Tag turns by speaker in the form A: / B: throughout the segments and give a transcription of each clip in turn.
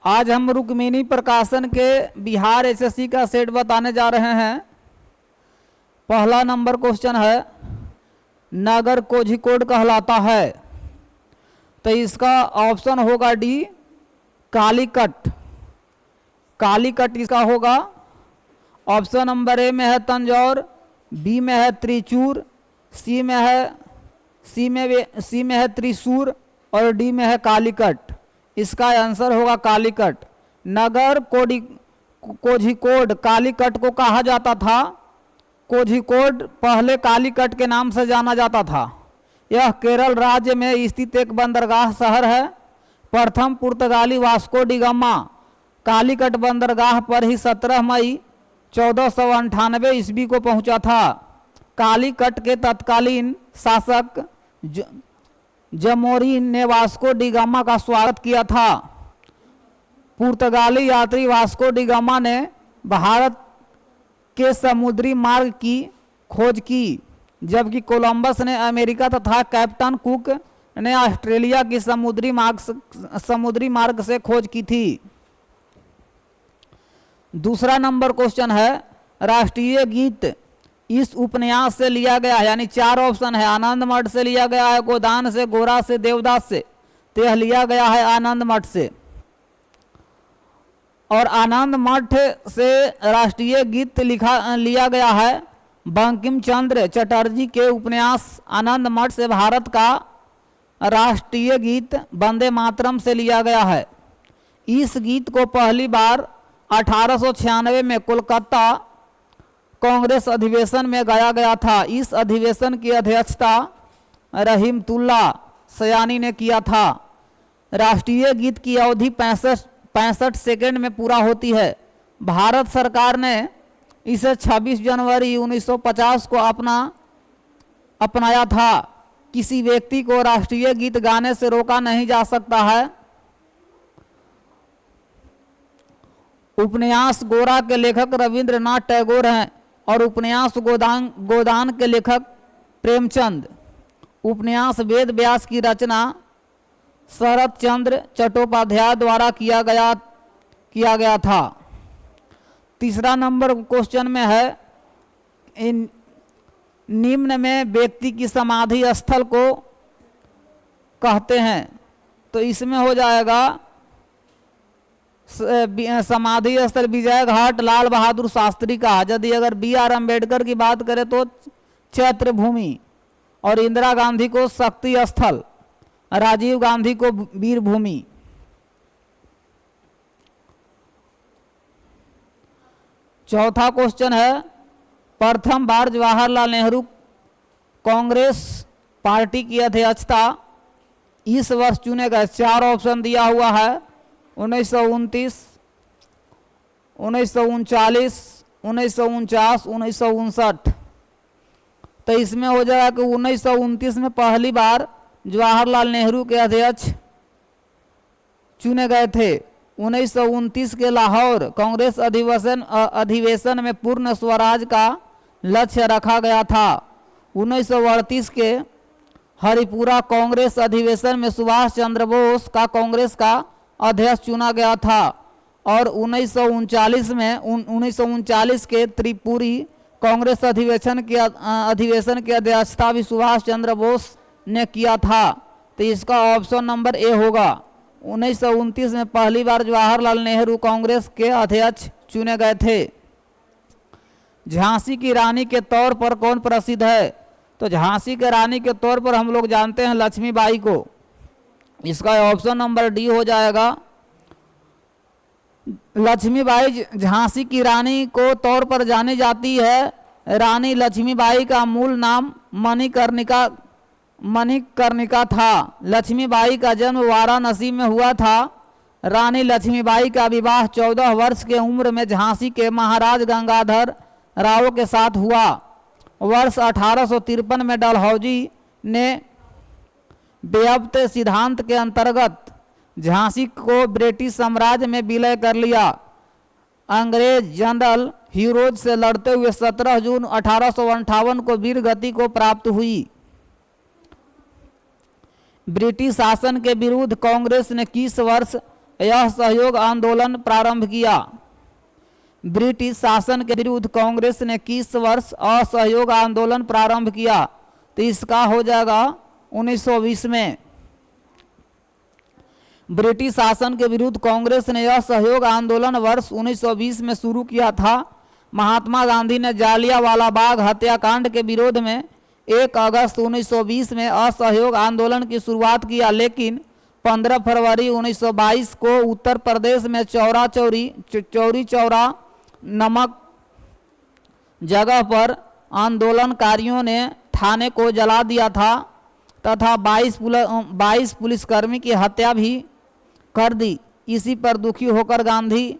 A: आज हम रुक्मिणी प्रकाशन के बिहार एसएससी का सेट बताने जा रहे हैं। पहला नंबर क्वेश्चन है, नगर कोझिकोड कहलाता है, तो इसका ऑप्शन होगा डी, कालीकट। कालीकट इसका होगा। ऑप्शन नंबर ए में है तंजौर, बी में है त्रिचूर, सी में है त्रिशूर और डी में है कालीकट। इसका आंसर होगा कालीकट। नगर कोझिकोड कालीकट को कहा जाता था। कोझिकोड पहले कालीकट के नाम से जाना जाता था। यह केरल राज्य में स्थित एक बंदरगाह शहर है। प्रथम पुर्तगाली वास्को डी गामा कालीकट बंदरगाह पर ही 17 मई 1498 ईस्वी को पहुंचा था। कालीकट के तत्कालीन शासक जमोरिन ने वास्को डी गामा का स्वागत किया था। पुर्तगाली यात्री वास्को डी गामा ने भारत के समुद्री मार्ग की खोज की, जबकि कोलंबस ने अमेरिका तथा कैप्टन कुक ने ऑस्ट्रेलिया की समुद्री मार्ग से खोज की थी। दूसरा नंबर क्वेश्चन है, राष्ट्रीय गीत इस उपन्यास से लिया गया है, यानी 4 ऑप्शन है। आनंद मठ से लिया गया है, गोदान से, गोरा से, देवदास से। तो यह लिया गया है आनंद मठ से। और आनंद मठ से राष्ट्रीय गीत लिया गया है बंकिम चंद्र चटर्जी के उपन्यास आनंद मठ से। भारत का राष्ट्रीय गीत वंदे मातरम से लिया गया है। इस गीत को पहली बार 1896 में कोलकाता कांग्रेस अधिवेशन में गाया गया था। इस अधिवेशन की अध्यक्षता रहीमतुल्ला सयानी ने किया था। राष्ट्रीय गीत की अवधि 65 सेकंड में पूरा होती है। भारत सरकार ने इसे 26 जनवरी 1950 को अपनाया था। किसी व्यक्ति को राष्ट्रीय गीत गाने से रोका नहीं जा सकता है। उपन्यास गोरा के लेखक रविंद्रनाथ टैगोर हैं और उपन्यास गोदान के लेखक प्रेमचंद। उपन्यास वेद व्यास की रचना शरत चंद्र चट्टोपाध्याय द्वारा किया गया था। तीसरा नंबर क्वेश्चन में है, निम्न में व्यक्ति की समाधि स्थल को कहते हैं, तो इसमें हो जाएगा समाधि स्थल विजय घाट लाल बहादुर शास्त्री का। यदि अगर BR अम्बेडकर की बात करें तो चैत्र भूमि, और इंदिरा गांधी को शक्ति स्थल, राजीव गांधी को वीर भूमि। चौथा क्वेश्चन है, प्रथम बार जवाहरलाल नेहरू कांग्रेस पार्टी की अध्यक्षता इस वर्ष चुने गए। 4 ऑप्शन दिया हुआ है, 1929, 1939, 1949, 1959। तो इसमें हो जाएगा कि 1929 में पहली बार जवाहरलाल नेहरू के अध्यक्ष चुने गए थे। 1929 के लाहौर कांग्रेस अधिवेशन में पूर्ण स्वराज का लक्ष्य रखा गया था। 1938 के हरिपुरा कांग्रेस अधिवेशन में सुभाष चंद्र बोस का कांग्रेस का अध्यक्ष चुना गया था। और 1939 के त्रिपुरी कांग्रेस अधिवेशन की अध्यक्षता भी सुभाष चंद्र बोस ने किया था। तो इसका ऑप्शन नंबर ए होगा। 1929 में पहली बार जवाहरलाल नेहरू कांग्रेस के अध्यक्ष चुने गए थे। झांसी की रानी के तौर पर कौन प्रसिद्ध है? तो झांसी के रानी के तौर पर हम लोग जानते हैं लक्ष्मीबाई को। इसका ऑप्शन नंबर डी हो जाएगा। लक्ष्मीबाई झांसी की रानी को तौर पर जानी जाती है। रानी लक्ष्मीबाई का मूल नाम मणिकर्णिका था। लक्ष्मीबाई का जन्म वाराणसी में हुआ था। रानी लक्ष्मीबाई का विवाह 14 वर्ष के उम्र में झांसी के महाराज गंगाधर राव के साथ हुआ। वर्ष 1853 में डलहौजी ने बेअब्त सिद्धांत के अंतर्गत झांसी को ब्रिटिश साम्राज्य में विलय कर लिया। अंग्रेज जनरल ह्यूरोज से लड़ते हुए 17 जून 1858 को वीर गति को प्राप्त हुई। ब्रिटिश शासन के विरुद्ध कांग्रेस ने किस वर्ष यह सहयोग आंदोलन प्रारंभ किया? ब्रिटिश शासन के विरुद्ध कांग्रेस ने किस वर्ष असहयोग आंदोलन प्रारंभ किया? तो इसका हो जाएगा 1920 में। ब्रिटिश शासन के विरुद्ध कांग्रेस ने यह सहयोग आंदोलन वर्ष 1920 में शुरू किया था। महात्मा गांधी ने जालियांवाला बाग हत्याकांड के विरोध में 1 अगस्त 1920 में असहयोग आंदोलन की शुरुआत किया, लेकिन 15 फरवरी 1922 को उत्तर प्रदेश में चौरी चौरा नामक जगह पर आंदोलनकारियों ने थाने को जला दिया था तथा 22 पुलिसकर्मी की हत्या भी कर दी। इसी पर दुखी होकर गांधी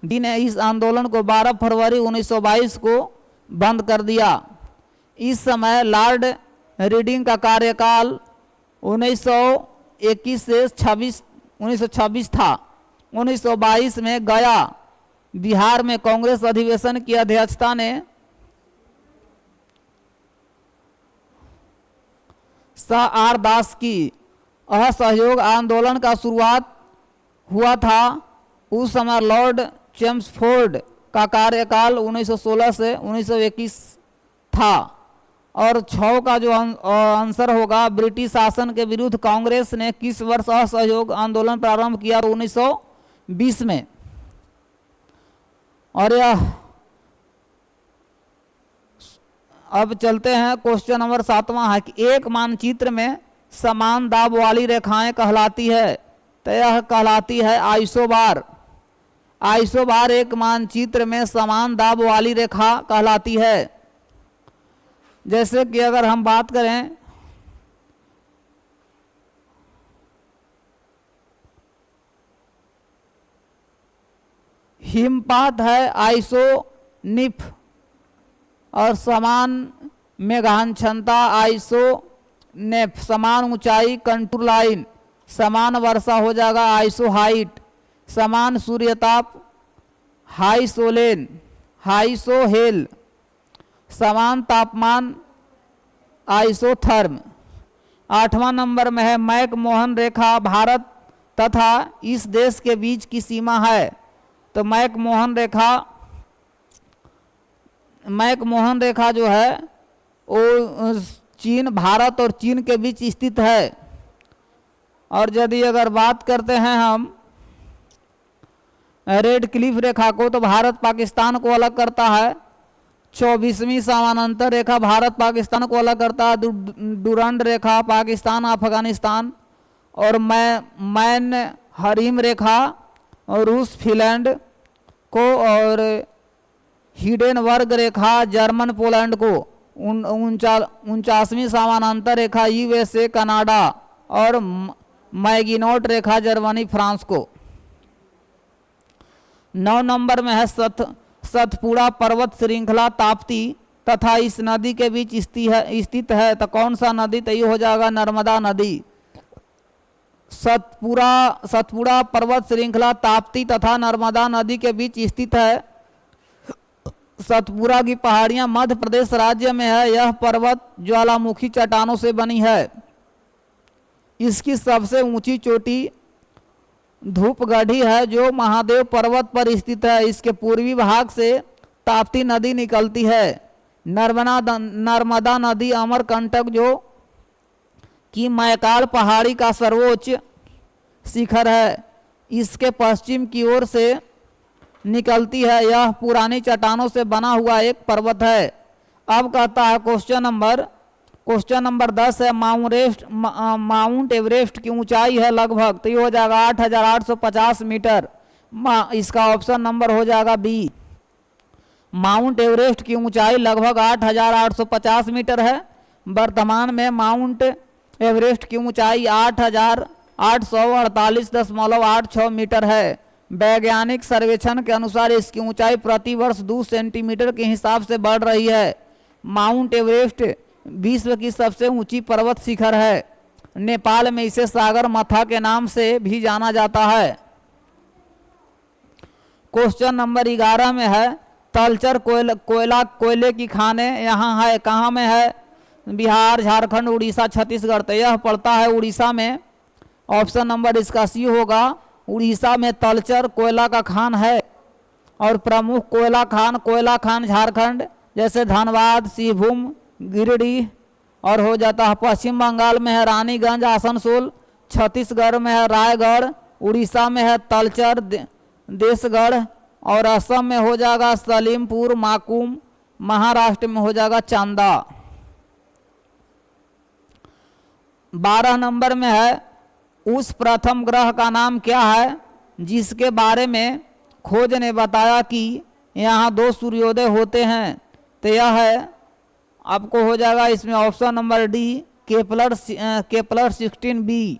A: जी ने इस आंदोलन को 12 फरवरी 1922 को बंद कर दिया। इस समय लॉर्ड रीडिंग का कार्यकाल 1921 से 1926 था। 1922 में गया बिहार में कांग्रेस अधिवेशन की अध्यक्षता ने शाह आर दास की। असहयोग आंदोलन का शुरुआत हुआ था। उस समय लॉर्ड चेम्सफोर्ड का कार्यकाल 1916 से 1921 था। और 6 का जो आंसर होगा, ब्रिटिश शासन के विरुद्ध कांग्रेस ने किस वर्ष असहयोग आंदोलन प्रारंभ किया? 1920 में। और यह अब चलते हैं क्वेश्चन नंबर 7वां है कि एक मानचित्र में समान दाब वाली रेखाएं कहलाती है, तो यह कहलाती है आइसोबार। आइसोबार एक मानचित्र में समान दाब वाली रेखा कहलाती है। जैसे कि अगर हम बात करें हिमपात है आइसोनिफ और समान मेघान क्षमता आइसोनेफ, समान ऊंचाई कंटूर लाइन, समान वर्षा हो जाएगा आइसो हाइट, समान सूर्यताप हाइसोलेन हाइसोहेल, समान तापमान आइसोथर्म। 8वां नंबर में है मैक मोहन रेखा भारत तथा इस देश के बीच की सीमा है। तो मैक मोहन रेखा जो है वो चीन, भारत और चीन के बीच स्थित है। और यदि अगर बात करते हैं हम रेड क्लिफ रेखा को, तो भारत पाकिस्तान को अलग करता है। 24वीं समानांतर रेखा भारत पाकिस्तान को अलग करता है। डुरंड रेखा पाकिस्तान अफगानिस्तान, और मैन हरीम रेखा और रूस फिनलैंड को, और हिडेनबर्ग रेखा जर्मन पोलैंड को। 49वीं समानांतर रेखा यूएसए कनाडा, और मैगिनोट रेखा जर्मनी फ्रांस को। 9 नंबर में है सतपुड़ा पर्वत श्रृंखला ताप्ती तथा इस नदी के बीच स्थित है। तो कौन सा नदी? तो ये हो जाएगा नर्मदा नदी। सतपुड़ा पर्वत श्रृंखला ताप्ती तथा नर्मदा नदी के बीच स्थित है। सतपुड़ा की पहाड़ियां मध्य प्रदेश राज्य में है। यह पर्वत ज्वालामुखी चट्टानों से बनी है। इसकी सबसे ऊंची चोटी धूपगढ़ी है जो महादेव पर्वत पर स्थित है। इसके पूर्वी भाग से ताप्ती नदी निकलती है। नर्मदा नदी अमरकंटक जो कि मैकाल पहाड़ी का सर्वोच्च शिखर है, इसके पश्चिम की ओर से निकलती है। यह पुरानी चट्टानों से बना हुआ एक पर्वत है। अब कहता है क्वेश्चन नंबर 10 है माउंट एवरेस्ट की ऊंचाई है लगभग, तो ये हो जाएगा 8,850 मीटर। इसका ऑप्शन नंबर हो जाएगा बी। माउंट एवरेस्ट की ऊंचाई लगभग 8,850 मीटर है। वर्तमान में माउंट एवरेस्ट की ऊंचाई 8,848.86 मीटर है। वैज्ञानिक सर्वेक्षण के अनुसार इसकी ऊंचाई प्रति वर्ष 2 सेंटीमीटर के हिसाब से बढ़ रही है। माउंट एवरेस्ट विश्व की सबसे ऊंची पर्वत शिखर है। नेपाल में इसे सागर माथा के नाम से भी जाना जाता है। क्वेश्चन नंबर 11 में है तलचर कोयले की खाने यहाँ है, कहाँ में है? बिहार, झारखंड, उड़ीसा, छत्तीसगढ़। तो यह पड़ता है उड़ीसा में। ऑप्शन नंबर इसका सी होगा। उड़ीसा में तलचर कोयला का खान है और प्रमुख कोयला खान झारखंड जैसे धनबाद, सिंहभूम, गिरिडीह और हो जाता है। पश्चिम बंगाल में है रानीगंज, आसनसोल, छत्तीसगढ़ में है रायगढ़, उड़ीसा में है तलचर, देशगढ़ और असम में हो जाएगा सलीमपुर, माकूम, महाराष्ट्र में हो जाएगा चांदा। 12 नंबर में है उस प्रथम ग्रह का नाम क्या है जिसके बारे में खोज ने बताया कि यहाँ 2 सूर्योदय होते हैं। तो यह है आपको हो जाएगा इसमें option number D, Kepler 16b।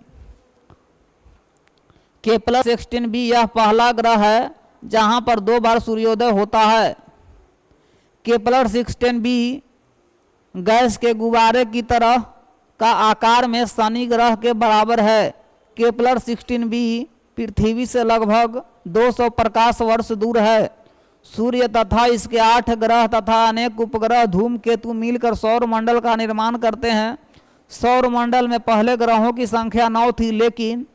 A: Kepler 16b यह पहला ग्रह है जहाँ पर 2 बार सूर्योदय होता है। केपलर 16b गैस के गुब्बारे की तरह का आकार में शनि ग्रह के बराबर है। केपलर 16b पृथ्वी से लगभग 200 प्रकाश वर्ष दूर है। सूर्य तथा इसके 8 ग्रह तथा अनेक उपग्रह धूमकेतु मिलकर सौर मंडल का निर्माण करते हैं। सौर मंडल में पहले ग्रहों की संख्या 9 थी, लेकिन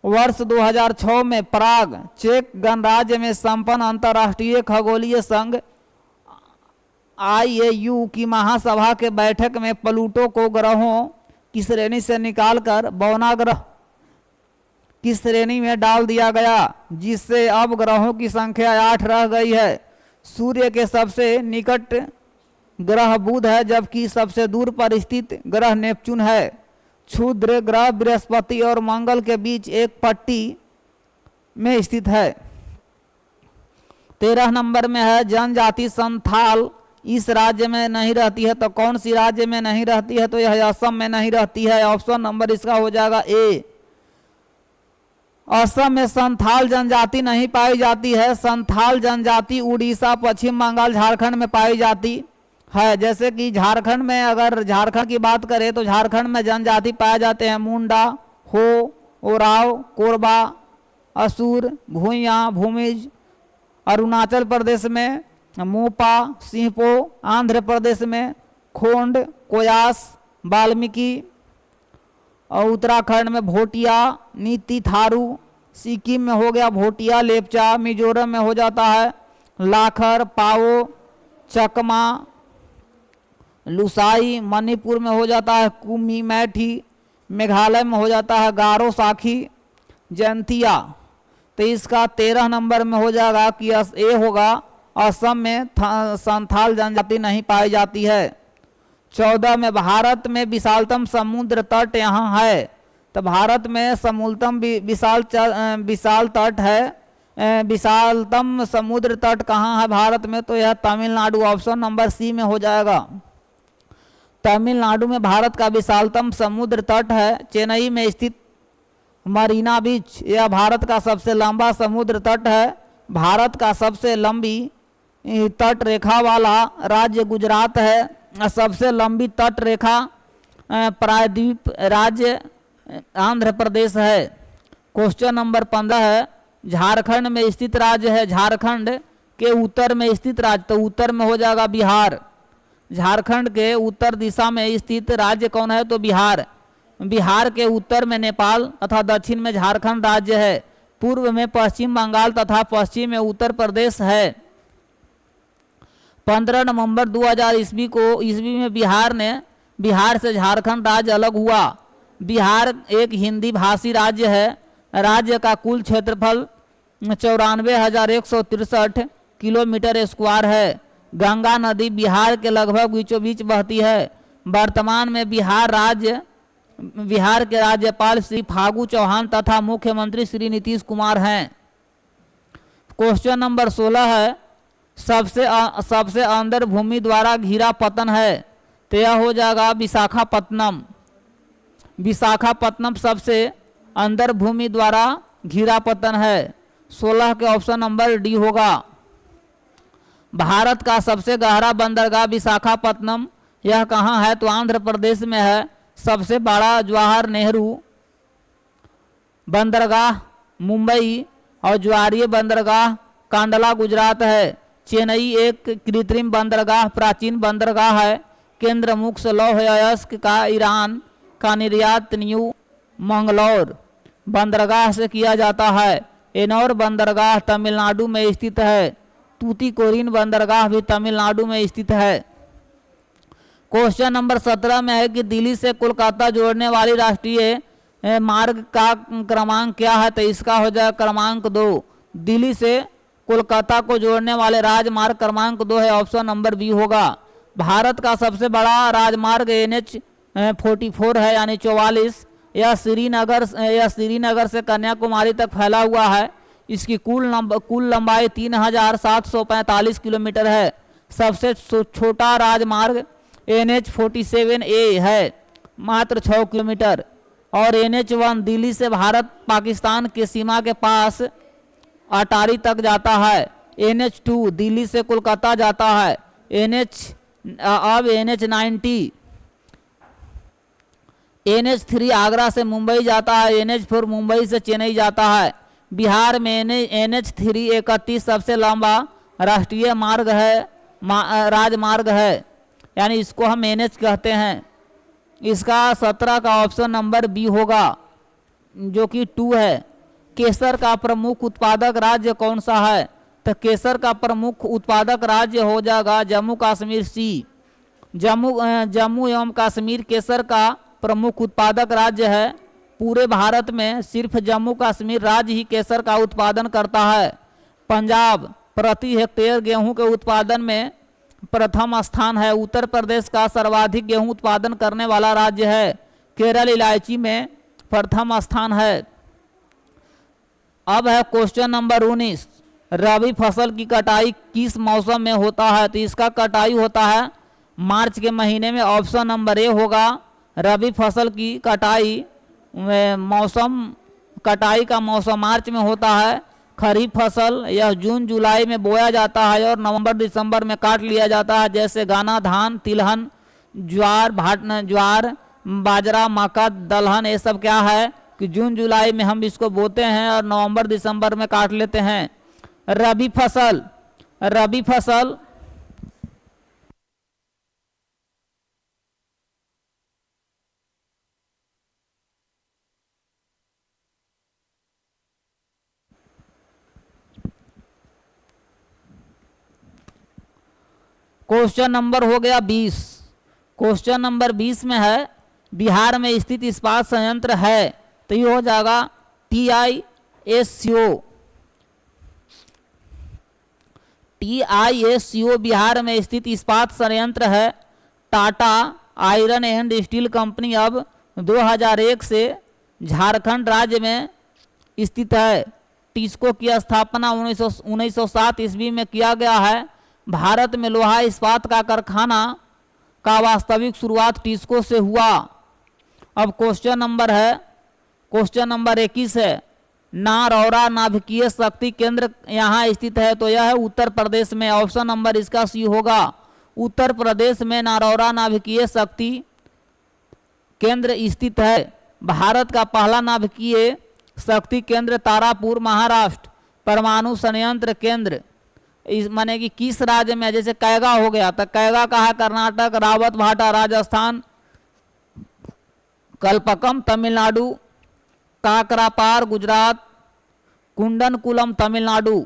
A: वर्ष 2006 में प्राग चेक गणराज्य में संपन्न अंतर्राष्ट्रीय खगोलीय संघ IAU की महासभा के बैठक में प्लूटो को ग्रहों की श्रेणी से निकालकर बौना ग्रह की श्रेणी में डाल दिया गया, जिससे अब ग्रहों की संख्या 8 रह गई है। सूर्य के सबसे निकट ग्रह बुध है, जबकि सबसे दूर पर स्थित ग्रह नेपच्यून है। क्षुद्र ग्रह बृहस्पति और मंगल के बीच एक पट्टी में स्थित है। 13 नंबर में है जनजाति संथाल इस राज्य में नहीं रहती है। तो कौन सी राज्य में नहीं रहती है? तो यह असम में नहीं रहती है। ऑप्शन नंबर इसका हो जाएगा ए। असम में संथाल जनजाति नहीं पाई जाती है। संथाल जनजाति उड़ीसा, पश्चिम बंगाल, झारखंड में पाई जाती है। जैसे कि झारखंड में, अगर झारखंड की बात करें तो झारखंड में जनजाति पाए जाते हैं मुंडा, हो, ओराव, कोरबा, असुर, भूइया, भूमिज। अरुणाचल प्रदेश में मोपा, सिंहपो। आंध्र प्रदेश में खोंड, कोयास, वाल्मीकि। और उत्तराखंड में भोटिया, नीति, थारू। सिक्किम में हो गया भोटिया, लेपचा। मिजोरम में हो जाता है लाखर, पाओ, चकमा, लुसाई। मणिपुर में हो जाता है कुमी, मैठी। मेघालय में हो जाता है गारो, साखी, जयंतिया। तो इसका 13 नंबर में हो जाएगा कि ए होगा। असम में संथाल जनजाति नहीं पाई जाती है। 14 में भारत में विशालतम समुद्र तट यहाँ है। तो भारत में समूलतम विशाल तट है। विशालतम समुद्र तट कहाँ है भारत में? तो यह तमिलनाडु, ऑप्शन नंबर सी में हो जाएगा। तमिलनाडु में भारत का विशालतम समुद्र तट है। चेन्नई में स्थित मरीना बीच यह भारत का सबसे लंबा समुद्र तट है। भारत का सबसे लंबी तट रेखा वाला राज्य गुजरात है। सबसे लंबी तट रेखा प्रायद्वीप राज्य आंध्र प्रदेश है। क्वेश्चन नंबर 15 है झारखंड में स्थित राज्य है। झारखंड के उत्तर में स्थित राज्य, तो उत्तर में हो जाएगा बिहार। झारखंड के उत्तर दिशा में स्थित राज्य कौन है? तो बिहार। बिहार के उत्तर में नेपाल तथा दक्षिण में झारखंड राज्य है। पूर्व में पश्चिम बंगाल तथा पश्चिम में उत्तर प्रदेश है। 15 नवंबर 2000 ईस्वी में बिहार से झारखंड राज्य अलग हुआ। बिहार एक हिंदी भाषी राज्य है। राज्य का कुल क्षेत्रफल 94,163 किलोमीटर स्क्वायर है। गंगा नदी बिहार के लगभग बीचों बीच बहती है। वर्तमान में बिहार के राज्यपाल श्री फागू चौहान तथा मुख्यमंत्री श्री नीतीश कुमार हैं। क्वेश्चन नंबर 16 है सबसे अंदर भूमि द्वारा घिरा पतन है। तो यह हो जाएगा विशाखापत्तनम। विशाखापत्तनम सबसे अंदर भूमि द्वारा घिरा पतन है। 16 के ऑप्शन नंबर डी होगा। भारत का सबसे गहरा बंदरगाह विशाखापत्तनम यह कहाँ है? तो आंध्र प्रदेश में है। सबसे बड़ा जवाहर नेहरू बंदरगाह मुंबई और ज्वारीय बंदरगाह कांडला गुजरात है। चेन्नई एक कृत्रिम बंदरगाह प्राचीन बंदरगाह है। केंद्र मुख्य लौह अयस्क का ईरान का निर्यात न्यू मंगलौर। बंदरगाह से किया जाता है? एनोर बंदरगाह तमिलनाडु में स्थित है। तूतीकोरिन बंदरगाह भी तमिलनाडु में स्थित है। क्वेश्चन नंबर 17 में है कि दिल्ली से कोलकाता जोड़ने वाली राष्ट्रीय मार्ग का क्रमांक क्या है? तो इसका हो जाएगा क्रमांक 2। दिल्ली से कोलकाता को जोड़ने वाले राजमार्ग क्रमांक 2 है, ऑप्शन नंबर बी होगा। भारत का सबसे बड़ा राजमार्ग NH 44 है यानी 44। यह श्रीनगर से कन्याकुमारी तक फैला हुआ है। इसकी कुल लंबाई 3745 किलोमीटर है। सबसे छोटा राजमार्ग NH 47A है, मात्र 6 किलोमीटर। और NH 1 दिल्ली से भारत पाकिस्तान की सीमा के पास अटारी तक जाता है। NH 2 दिल्ली से कोलकाता जाता है। अब NH 90। NH 3 आगरा से मुंबई जाता है। NH 4 मुंबई से चेन्नई जाता है। बिहार में NH 331 सबसे लंबा राष्ट्रीय मार्ग है, राजमार्ग है, यानी इसको हम NH कहते हैं। इसका 17 का ऑप्शन नंबर बी होगा, जो कि 2 है। केसर का प्रमुख उत्पादक राज्य कौन सा है? तो केसर का प्रमुख उत्पादक राज्य हो जाएगा जम्मू कश्मीर सी। जम्मू एवं कश्मीर केसर का प्रमुख उत्पादक राज्य है। पूरे भारत में सिर्फ जम्मू कश्मीर राज्य ही केसर का उत्पादन करता है। पंजाब प्रति हेक्टेयर गेहूं के उत्पादन में प्रथम स्थान है। उत्तर प्रदेश का सर्वाधिक गेहूं उत्पादन करने वाला राज्य है। केरल इलायची में प्रथम स्थान है। अब है क्वेश्चन नंबर 19, रबी फसल की कटाई किस मौसम में होता है? तो इसका कटाई होता है मार्च के महीने में, ऑप्शन नंबर ए होगा। रबी फसल की कटाई का मौसम मार्च में होता है। खरीफ फसल यह जून जुलाई में बोया जाता है और नवंबर दिसंबर में काट लिया जाता है। जैसे गाना, धान, तिलहन, ज्वार, बाजरा, मक्का, दलहन, ये सब क्या है कि जून जुलाई में हम इसको बोते हैं और नवंबर दिसंबर में काट लेते हैं। रबी फसल क्वेश्चन नंबर हो गया 20। क्वेश्चन नंबर 20 में है बिहार में स्थित इस्पात संयंत्र है? तो ये हो जाएगा TISCO बिहार में स्थित इस्पात संयंत्र है। Tata iron and steel company अब 2001 से झारखंड राज्य में स्थित है। टिस्को की स्थापना 1907 ईस्वी में किया गया है। भारत में लोहा इस्पात का कारखाना का वास्तविक शुरुआत टिस्को से हुआ। अब क्वेश्चन नंबर 21 है, नारौरा नाभिकीय शक्ति केंद्र यहाँ स्थित है? तो यह है उत्तर प्रदेश में, ऑप्शन नंबर इसका सी होगा। उत्तर प्रदेश में नारौरा नाभिकीय शक्ति केंद्र स्थित है। भारत का पहला नाभिकीय शक्ति केंद्र तारापुर महाराष्ट्र परमाणु संयंत्र केंद्र इस माने कि किस राज्य में? जैसे कैगा हो गया तो कैगा का है Karnataka, Rawatbhata Rajasthan, Kalpakkam Tamil Nadu, Kakrapar Gujarat, Kudankulam Tamil Nadu.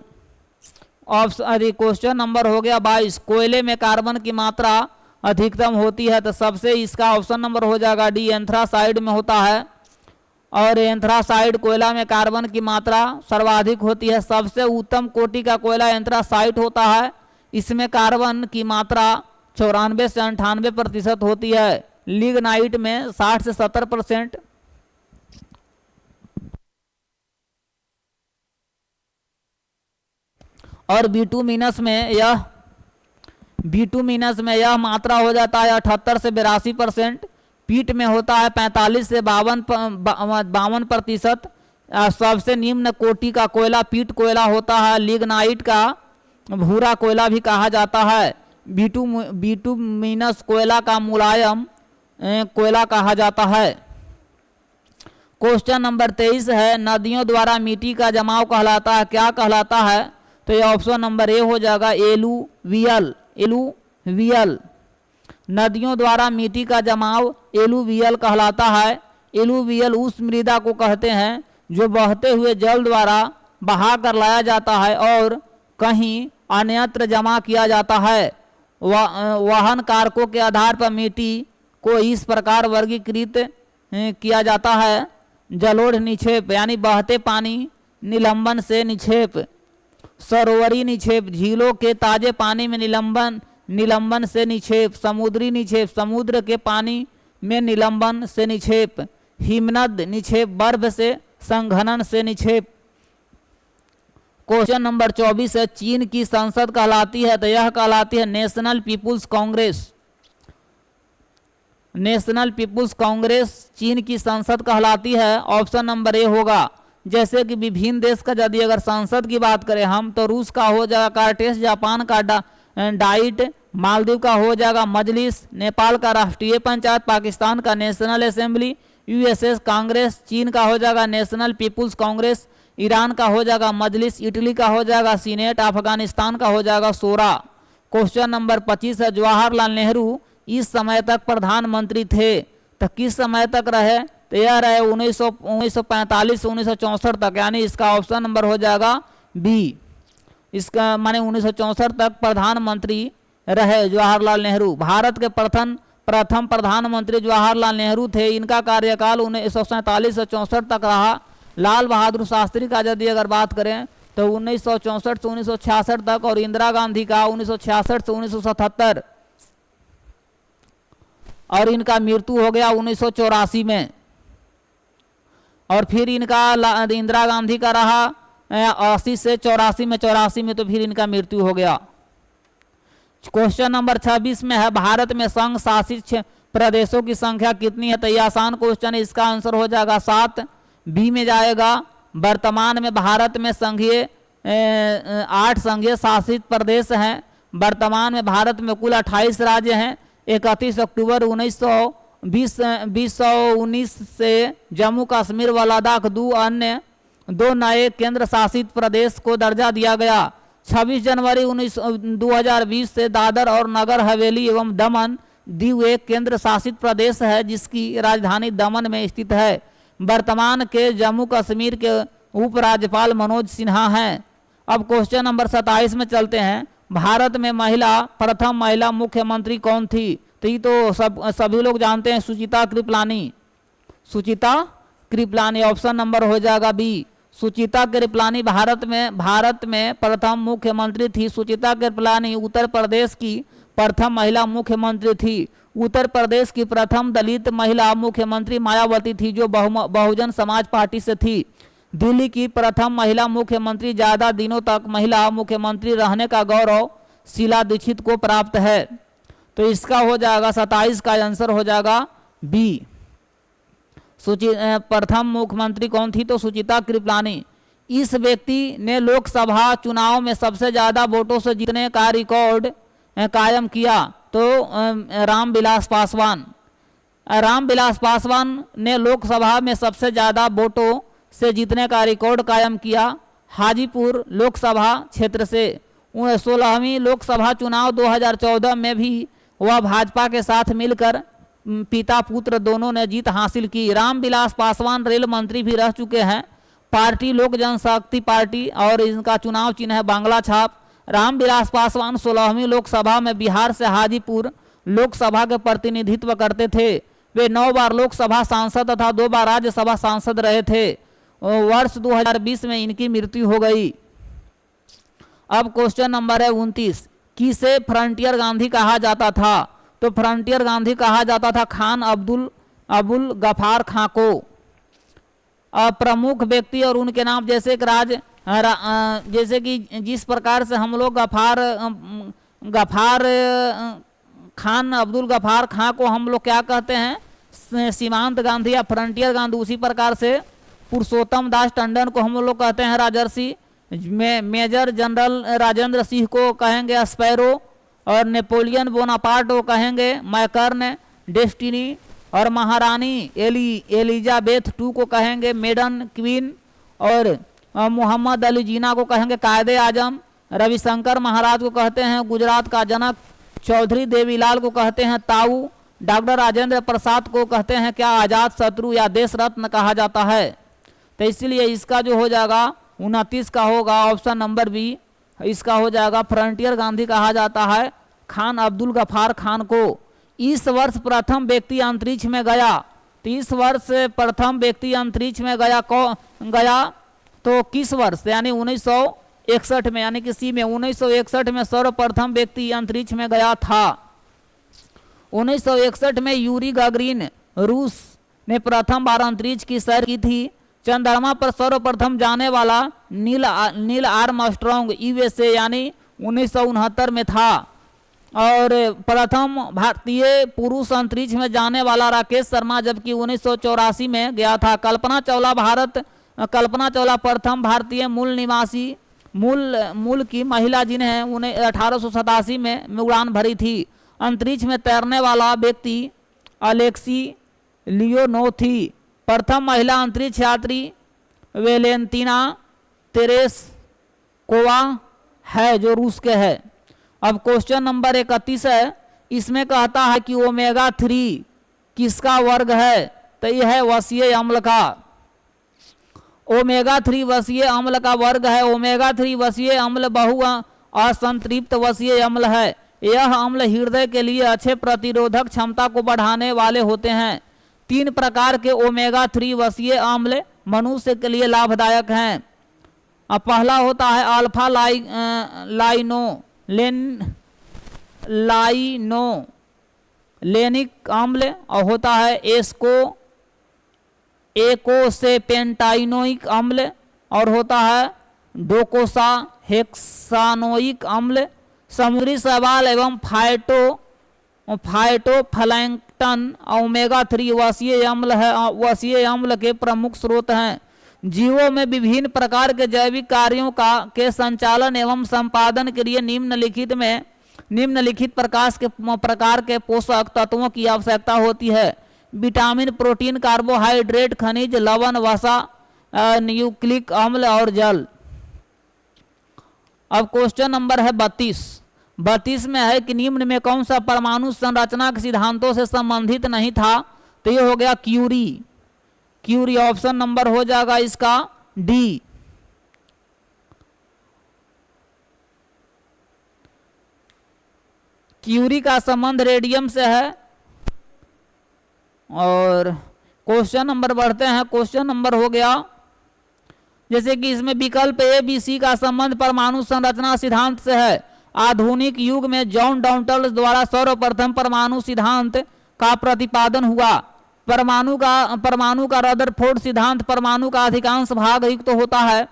A: Option question number हो गया 22, कोयले में कार्बन की मात्रा अधिकतम होती है? तो सबसे इसका ऑप्शन नंबर हो जाएगा डी, एंथ्रासाइड में होता है। और एंथ्रासाइड कोयला में कार्बन की मात्रा सर्वाधिक होती है। सबसे उत्तम कोटि का कोयला एंथ्रासाइड होता है। इसमें कार्बन की मात्रा 94 से 98% होती है। लिग्नाइट में 60 से 70%। और बिटुमिनस में यह मात्रा हो जाता है 78 से 82%। पीट में होता है 45 से 52%। सबसे निम्न कोटि का कोयला पीट कोयला होता है। लिग्नाइट का भूरा कोयला भी कहा जाता है। बिटुमिनस कोयला का मुलायम कोयला कहा जाता है। क्वेश्चन नंबर 23 है, नदियों द्वारा मिट्टी का जमाव कहलाता है? क्या कहलाता है? तो ये ऑप्शन नंबर ए हो जाएगा, एलुवियल। नदियों द्वारा मिट्टी का जमाव एलुवियल कहलाता है। एलुवियल उस मृदा को कहते हैं जो बहते हुए जल द्वारा बहा कर लाया जाता है और कहीं अन्यत्र जमा किया जाता है। वहन कारकों के आधार पर मिट्टी को इस प्रकार वर्गीकृत किया जाता है। जलोढ़ निक्षेप यानी बहते पानी निलंबन से निक्षेप, सरोवरी निक्षेप झीलों के ताजे पानी में निलंबन से निक्षेप, समुद्री निक्षेप समुद्र के पानी में निलंबन से निक्षेप, हिमनद निक्षेप बर्फ से संघनन से निक्षेप। क्वेश्चन नंबर 24 है, चीन की संसद कहलाती है तो यह कहलाती है National People's Congress. National People's Congress चीन की संसद कहलाती है। ऑप्शन नंबर ए होगा। जैसे कि विभिन्न देश का यदि अगर संसद की बात करें हम तो रूस का हो जाएगा कार्टेस, जापान का डाइट, मालदीव का हो जाएगा मजलिस, नेपाल का राष्ट्रीय पंचायत, पाकिस्तान का नेशनल असेंबली, यूएसएस कांग्रेस, चीन का हो जाएगा नेशनल पीपुल्स कांग्रेस, ईरान का हो जाएगा मजलिस, इटली का हो जाएगा सीनेट, अफगानिस्तान का हो जाएगा शोरा। क्वेश्चन नंबर 25 है, जवाहरलाल नेहरू इस समय तक प्रधानमंत्री थे तो किस समय तक रहे तो यह रहे 1945 से 1964 तक, यानी इसका ऑप्शन नंबर हो जाएगा बी। इसका माने 1964 तक प्रधानमंत्री रहे जवाहरलाल नेहरू। भारत के प्रथम प्रधानमंत्री जवाहरलाल नेहरू थे। इनका कार्यकाल 1947 से 64 तक रहा। लाल बहादुर शास्त्री का यदि अगर बात करें तो 1964 से 1966 तक और इंदिरा गांधी का 1966 से 1977 और इनका मृत्यु हो गया 1984 में। और फिर इनका इंदिरा गांधी का रहा 80 से 84 में, 84 में तो फिर इनका मृत्यु हो गया। क्वेश्चन नंबर 26 में है, भारत में संघ शासित प्रदेशों की संख्या कितनी है तो ये आसान क्वेश्चन है। इसका आंसर हो जाएगा 7। बी में जाएगा। वर्तमान में भारत में संघीय 8 संघीय शासित प्रदेश हैं। वर्तमान में भारत में कुल 28 राज्य हैं। 31 अक्टूबर 1919 से जम्मू कश्मीर व लद्दाख दो नए केंद्र शासित प्रदेश को दर्जा दिया गया। 26 जनवरी 2020 से दादर और नगर हवेली एवं दमन दीव एक केंद्र शासित प्रदेश है जिसकी राजधानी दमन में स्थित है। वर्तमान के जम्मू कश्मीर के उपराज्यपाल मनोज सिन्हा हैं। अब क्वेश्चन नंबर 27 में चलते हैं। भारत में प्रथम महिला मुख्यमंत्री कौन थी तो ये तो सभी लोग जानते हैं, सुचिता कृपलानी। सुचिता कृपलानी ऑप्शन नंबर हो जाएगा बी। सुचिता कृपलानी भारत में प्रथम मुख्यमंत्री थी। सुचिता कृपलानी उत्तर प्रदेश की प्रथम महिला मुख्यमंत्री थी। उत्तर प्रदेश की प्रथम दलित महिला मुख्यमंत्री मायावती थी जो बहुजन समाज पार्टी से थी। दिल्ली की प्रथम महिला मुख्यमंत्री ज्यादा दिनों तक महिला मुख्यमंत्री रहने का गौरव शीला दीक्षित को प्राप्त है। तो इसका हो जाएगा 27 का आंसर हो जाएगा बी। प्रथम मुख्यमंत्री कौन थी तो सुचिता कृपलानी। इस व्यक्ति ने लोकसभा चुनाव में सबसे ज्यादा वोटों से जीतने का रिकॉर्ड कायम किया तो रामविलास पासवान। रामविलास पासवान ने लोकसभा में सबसे ज्यादा वोटों से जीतने का रिकॉर्ड कायम किया हाजीपुर लोकसभा क्षेत्र से। 16वीं लोकसभा चुनाव 2014 में भी वह भाजपा के साथ मिलकर पिता पुत्र दोनों ने जीत हासिल की। रामविलास पासवान रेल मंत्री भी रह चुके हैं। पार्टी लोक जनशक्ति पार्टी और इनका चुनाव चिन्ह है बांग्ला छाप। रामविलास पासवान 16वीं लोकसभा में बिहार से हाजीपुर लोकसभा के प्रतिनिधित्व करते थे। वे 9 बार लोकसभा सांसद तथा 2 बार राज्यसभा सांसद रहे थे। वर्ष 2020 में इनकी मृत्यु हो गई। अब क्वेश्चन नंबर है 29। किसे फ्रंटियर गांधी कहा जाता था तो फ्रंटियर गांधी कहा जाता था खान अबुल गफार खां को। प्रमुख व्यक्ति और उनके नाम जैसे जैसे कि जिस प्रकार से हम लोग गफार खान अब्दुल गफार खां को हम लोग क्या कहते हैं सीमांत गांधी या फ्रंटियर गांधी, उसी प्रकार से पुरुषोत्तम दास टंडन को हम लोग कहते हैं राजर्षि। मेजर जनरल राजेंद्र सिंह को कहेंगे स्पैरो और नेपोलियन बोनापार्ट को कहेंगे मैकर्न डेस्टिनी और महारानी एलिजाबेथ II को कहेंगे मेडन क्वीन और मोहम्मद अली जिन्ना को कहेंगे कायदे आजम। रविशंकर महाराज को कहते हैं गुजरात का जनक। चौधरी देवीलाल को कहते हैं ताऊ। डॉक्टर राजेंद्र प्रसाद को कहते हैं क्या आजाद शत्रु या देश रत्न कहा जाता है। तो इसलिए इसका जो हो जाएगा 29 का होगा ऑप्शन नंबर बी, इसका हो जाएगा। फ्रंटियर गांधी कहा जाता है खान अब्दुल गफार खान को। इस वर्ष प्रथम व्यक्ति अंतरिक्ष में गया, तो इस वर्ष प्रथम व्यक्ति अंतरिक्ष में गया तो किस वर्ष, यानी 1961 में, यानी किसी में 1961 में सर्वप्रथम व्यक्ति अंतरिक्ष में गया था। 1961 में यूरी गागरिन रूस ने प्रथम बार अंतरिक्ष की सैर की थी। चंद्रमा पर सर्वप्रथम जाने वाला नील आर्मस्ट्रॉन्ग यूएसए यानी 1969 में था। और प्रथम भारतीय पुरुष अंतरिक्ष में जाने वाला राकेश शर्मा जबकि 1984 में गया था। कल्पना चावला प्रथम भारतीय मूल निवासी मूल की महिला जिन्हें 1887 में उड़ान भरी थी। अंतरिक्ष में तैरने वाला व्यक्ति अलेक्सी लियोनोव थी। प्रथम महिला अंतरिक्ष यात्री वेलेंटिना तेरेस्कोवा है जो रूस के है। अब क्वेश्चन नंबर 31 है, इसमें कहता है कि ओमेगा 3 किसका वर्ग है, तो यह है वसीय अम्ल का। ओमेगा 3 वसीय अम्ल का वर्ग है। ओमेगा 3 वसीय अम्ल बहु असंतृप्त वसीय अम्ल है। यह अम्ल हृदय के लिए अच्छे प्रतिरोधक क्षमता को बढ़ाने वाले होते हैं। 3 प्रकार के ओमेगा 3 वसीय अम्ल मनुष्य के लिए लाभदायक हैं। अब पहला होता है अल्फा लाइनोलेनिक अम्ल और होता है एकोसेपेंटाइनोइक अम्ल और होता है डोकोसा हेक्सानोइक अम्ल। समुद्री शैवाल एवं फाइटोप्लैंक्टन ओमेगा 3 वसीय अम्ल के प्रमुख स्रोत हैं। जीवों में विभिन्न प्रकार के जैविक कार्यों के संचालन एवं संपादन के लिए निम्नलिखित प्रकार के पोषक तत्वों की आवश्यकता होती है। विटामिन, प्रोटीन, कार्बोहाइड्रेट, खनिज, लवण, वसा, न्यूक्लिक अम्ल और जल। अब क्वेश्चन नंबर है 32 में है कि निम्न में कौन सा परमाणु संरचना के सिद्धांतों से संबंधित नहीं था, तो ये हो गया क्यूरी ऑप्शन नंबर हो जाएगा इसका डी। क्यूरी का संबंध रेडियम से है। और क्वेश्चन नंबर बढ़ते हैं। क्वेश्चन नंबर हो गया जैसे कि इसमें विकल्प ए बी सी का संबंध परमाणु संरचना सिद्धांत से है। आधुनिक युग में जॉन डाल्टन द्वारा सर्वप्रथम परमाणु सिद्धांत का प्रतिपादन हुआ। परमाणु का रदरफोर्ड सिद्धांत परमाणु का अधिकांश भाग युक्त होता है।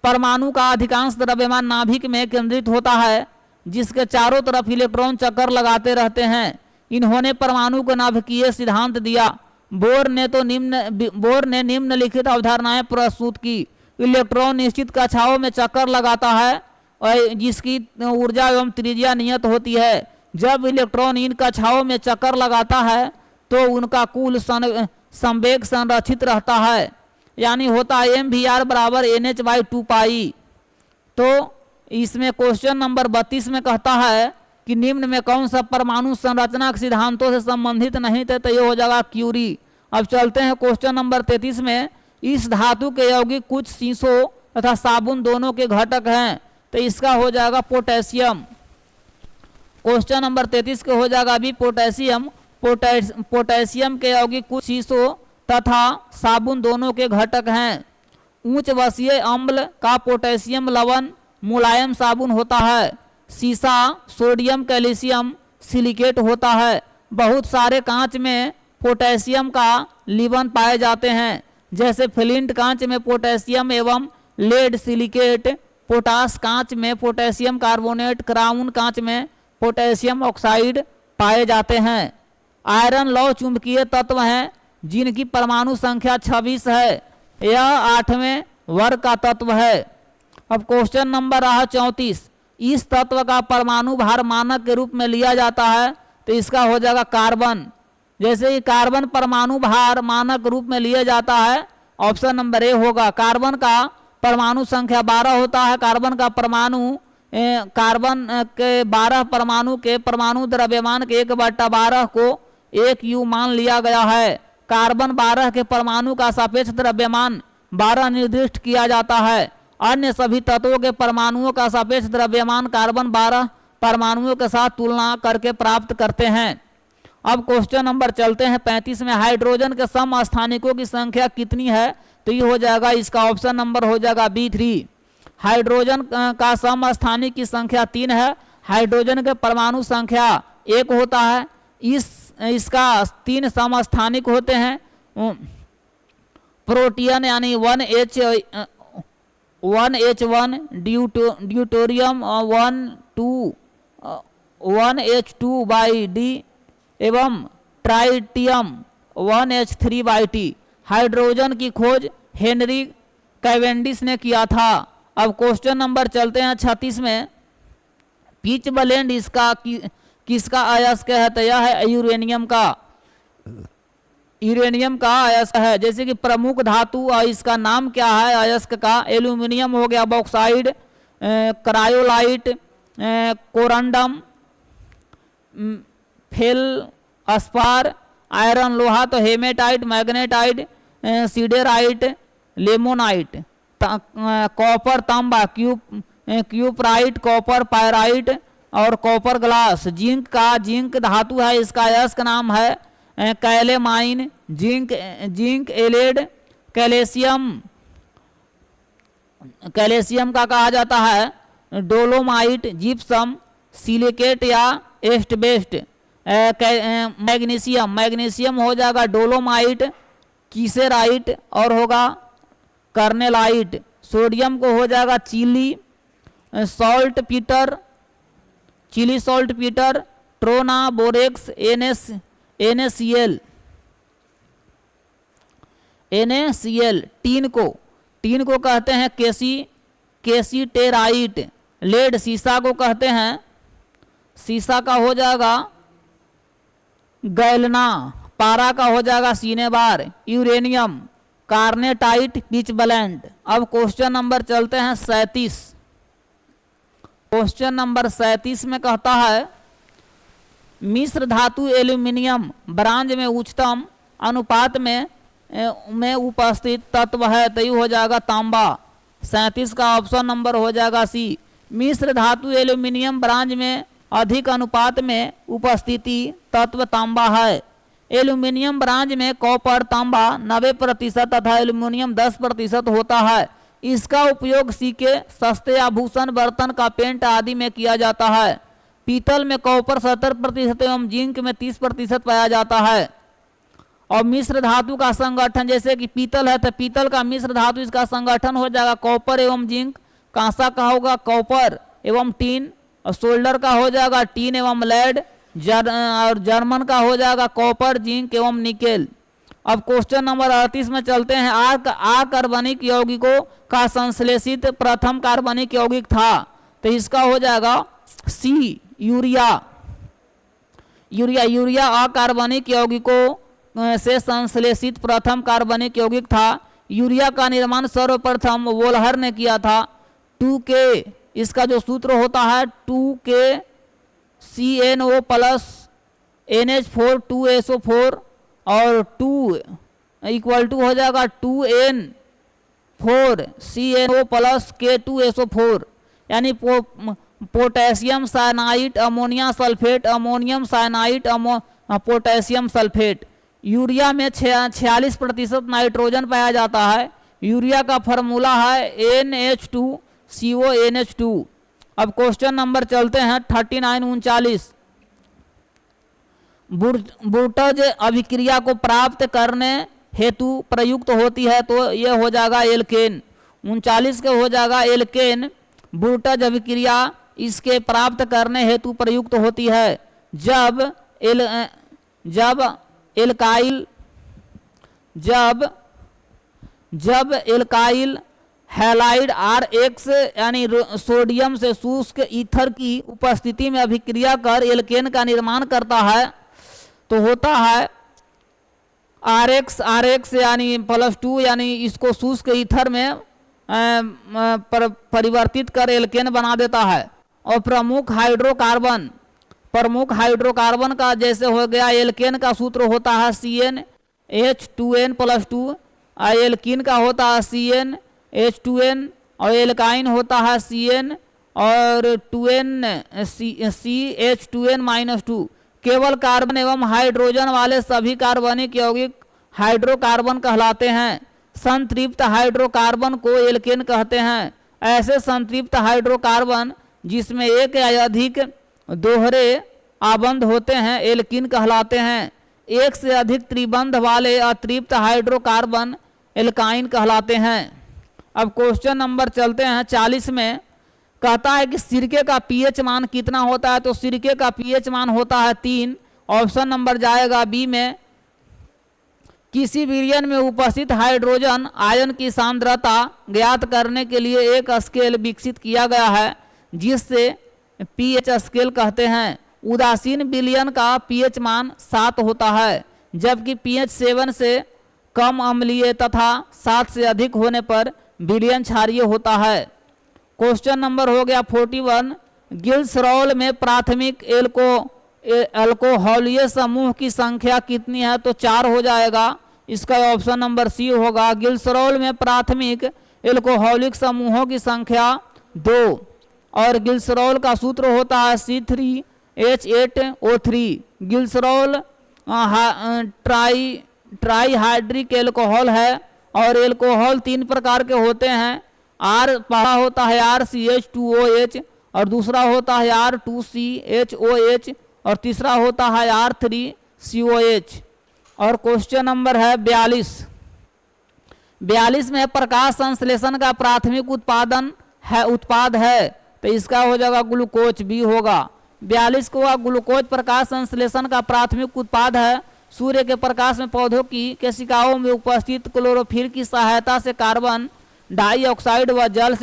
A: परमाणु का अधिकांश द्रव्यमान नाभिक में केंद्रित होता है जिसके चारों तरफ इलेक्ट्रॉन चक्कर लगाते रहते हैं। इन्होंने परमाणु को नाभिकीय सिद्धांत दिया। बोर ने निम्नलिखित अवधारणाएं प्रस्तुत की। इलेक्ट्रॉन निश्चित कक्षाओं में चक्कर लगाता है और जिसकी ऊर्जा एवं त्रिज्या नियत होती है। जब इलेक्ट्रॉन इन कक्षाओं में चक्कर लगाता है तो उनका कुल संवेग संरक्षित रहता है, यानी होता है mvr बराबर nh/2π। तो इसमें क्वेश्चन नंबर 32 में कहता है कि निम्न में कौन सा परमाणु संरचना के सिद्धांतों से संबंधित नहीं थे, तो ये हो जाएगा क्यूरी। अब चलते हैं क्वेश्चन नंबर 33 में। इस धातु के यौगिक कुछ शीशों तथा साबुन दोनों के घटक हैं, तो इसका हो जाएगा पोटेशियम। क्वेश्चन नंबर 33 के हो जाएगा अभी पोटेशियम। पोटेशियम के यौगिक कुछ शीशों तथा साबुन दोनों के घटक हैं। उच्च वसीय अम्ल का पोटेशियम लवण मुलायम साबुन होता है। सीसा सोडियम कैल्शियम सिलिकेट होता है। बहुत सारे कांच में पोटेशियम का लिवन पाए जाते हैं, जैसे फ्लिंट कांच में पोटेशियम एवं लेड सिलिकेट, पोटास कांच में पोटेशियम कार्बोनेट, क्राउन कांच में पोटेशियम ऑक्साइड पाए जाते हैं। आयरन लौह चुंबकीय तत्व हैं जिनकी परमाणु संख्या 26 है। यह 8वें वर्ग का तत्व है। अब क्वेश्चन नंबर रहा 34। इस तत्व का परमाणु भार मानक के रूप में लिया जाता है, तो इसका हो जाएगा कार्बन। जैसे ही कार्बन परमाणु भार मानक रूप में लिया जाता है, ऑप्शन नंबर ए होगा। कार्बन का परमाणु संख्या 12 होता है। कार्बन के 12 परमाणु के परमाणु द्रव्यमान के 1/12 को 1 U मान लिया गया है। कार्बन 12 के परमाणु का सापेक्ष द्रव्यमान 12 निर्दिष्ट किया जाता है। अन्य सभी तत्वों के परमाणुओं का सापेक्ष द्रव्यमान कार्बन 12 परमाणुओं के साथ तुलना करके प्राप्त करते हैं। अब क्वेश्चन नंबर चलते हैं 35 में। हाइड्रोजन के समस्थानिकों की संख्या कितनी है? तो ये हो जाएगा, इसका ऑप्शन नंबर हो जाएगा B3। हाइड्रोजन का समस्थानिक की संख्या 3 है। हाइड्रोजन के परमाणु संख्या 1 होता है। इसका 3 समस्थानिक होते हैं। प्रोटियन यानी 1H1 ड्यूटेरियम 1H2D एवं ट्राइटियम 1H3T। हाइड्रोजन की खोज हेनरी कैवेंडिश ने किया था। अब क्वेश्चन नंबर चलते हैं 36 में। पिच ब्लेंड किसका अयस्क है? तो यह है यूरेनियम का अयस्क है। जैसे कि प्रमुख धातु और इसका नाम क्या है अयस्क का? एल्यूमिनियम हो गया, bauxite, cryolite, corundum, feldspar, iron लोहा तो haematite, magnetite, siderite, limonite, copper तांबा, क्यूपराइट, कॉपर पायराइट और कॉपर ग्लास। जिंक धातु है, इसका अयस्क नाम है कैलेमाइन, जिंक एलेड, कैल्शियम का कहा जाता है डोलोमाइट, जिप्सम, सिलिकेट या एस्टबेस्ट। मैग्नीशियम हो जाएगा डोलोमाइट, कीसेराइट और होगा कर्नेलाइट। सोडियम को हो जाएगा Chile saltpetre, trona, borax, NaCl। Tin को कहते हैं केसीटेराइट। लेड सीसा को कहते हैं, सीसा का हो जाएगा गैलना, पारा का हो जाएगा सीनेबार, यूरेनियम कार्नेटाइट, पिच ब्लेंड। अब क्वेश्चन नंबर चलते हैं 37। क्वेश्चन नंबर 37 में कहता है मिश्र धातु एल्यूमिनियम ब्रांज में उच्चतम अनुपात में उपस्थित तत्व है, तो ये हो जाएगा तांबा। 37 का ऑप्शन नंबर हो जाएगा C। मिश्र धातु एल्यूमिनियम ब्रांज में अधिक अनुपात में उपस्थिति तत्व तांबा है। एल्यूमिनियम ब्रांज में कॉपर तांबा 90% तथा एल्यूमिनियम 10% होता है। इसका उपयोग सिक्के, सस्ते आभूषण, बर्तन का पेंट आदि में किया जाता है। पीतल में कॉपर 70% एवं जिंक में 30% पाया जाता है। और मिश्र धातु का संगठन, जैसे कि पीतल है तो पीतल का मिश्र धातु इसका संगठन हो जाएगा कॉपर एवं जिंक। कांसा का होगा कॉपर एवं टीन, और सोल्डर का हो जाएगा टीन एवं लेड, और जर्मन का हो जाएगा कॉपर, जिंक एवं निकेल। अब क्वेश्चन नंबर 38 में चलते हैं। कार्बनिक यौगिकों का संश्लेषित प्रथम कार्बनिक यौगिक था, तो इसका हो जाएगा C यूरिया। अकार्बनिक यौगिकों से संश्लेषित प्रथम कार्बनिक यौगिक था। यूरिया का निर्माण सर्वप्रथम वोल्हर ने किया था। 2K इसका जो सूत्र होता है 2K CNO plus NH4 2SO4 और 2 इक्वल टू हो जाएगा 2N4 CNO प्लस K2SO4, यानी potassium cyanide, ammonia sulphate, ammonium cyanide, potassium sulphate. Urea में 46% नाइट्रोजन पाया जाता है। यूरिया का फार्मूला है NH2CONH2। अब क्वेश्चन नंबर चलते हैं 39-39। ब्रूटज अभिक्रिया को प्राप्त करने हेतु प्रयुक्त होती है, तो यह हो जाएगा एल्केन। 39 के हो जाएगा एल्केन। ब्रूटज अभिक्रिया इसके प्राप्त करने हेतु प्रयुक्त होती है जब एल्काइल हैलाइड RX यानी सोडियम से शुष्क ईथर की उपस्थिति में अभिक्रिया कर एल्केन का निर्माण करता है, तो होता है RX यानी +2, यानी इसको शुष्क ईथर में परिवर्तित कर एल्केन बना देता है। और प्रमुख हाइड्रोकार्बन का जैसे हो गया एल्केन का सूत्र होता है CnH2n+2। एल्कीन का होता है CnH2n और एल्काइन होता है Cn और 2n CH2n-2। केवल कार्बन एवं हाइड्रोजन वाले सभी कार्बनिक यौगिक हाइड्रोकार्बन कहलाते हैं। संतृप्त हाइड्रोकार्बन को एल्केन कहते हैं। ऐसे संतृप्त हाइड्रोकार्बन जिसमें एक या अधिक दोहरे आबंध होते हैं एल्कीन कहलाते हैं। एक से अधिक त्रिबंध वाले अतृप्त हाइड्रोकार्बन एल्काइन कहलाते हैं। अब क्वेश्चन नंबर चलते हैं 40 में। कहता है कि सिरके का पीएच मान कितना होता है, तो सिरके का पीएच मान होता है 3। ऑप्शन नंबर जाएगा बी में। किसी विलयन में उपस्थित हाइड्रोजन आयन की सांद्रता ज्ञात करने के लिए एक स्केल विकसित किया गया है जिससे पीएच स्केल कहते हैं। उदासीन विलयन का पीएच मान 7 होता है, जबकि पीएच 7 से कम अम्लीय तथा 7 से अधिक होने पर विलयन क्षारीय होता है। क्वेश्चन नंबर हो गया 41। गिल्सरॉल में प्राथमिक अल्कोहलीय समूह की संख्या कितनी है, तो 4 हो जाएगा। इसका ऑप्शन नंबर सी होगा। गिल्सरॉल में प्राथमिक एल्कोहलिक समूहों की संख्या 2 और गिल्सरॉल का सूत्र होता है C3H8O3। गिल्सरॉल ट्राईहाइड्रिक एल्कोहल है और एल्कोहल 3 प्रकार के होते हैं। पहला होता है RCH2OH और दूसरा होता है R2CHOH और तीसरा होता है R3COH। और क्वेश्चन नंबर है 42। 42 में प्रकाश संश्लेषण का प्राथमिक उत्पाद है तो इसका हो जाएगा ग्लूकोज, बी होगा। 42 को ग्लूकोज प्रकाश संश्लेषण का प्राथमिक उत्पाद है। सूर्य के प्रकाश में पौधों की केशिकाओं में उपस्थित क्लोरोफिल की सहायता से कार्बन डाइऑक्साइड व जल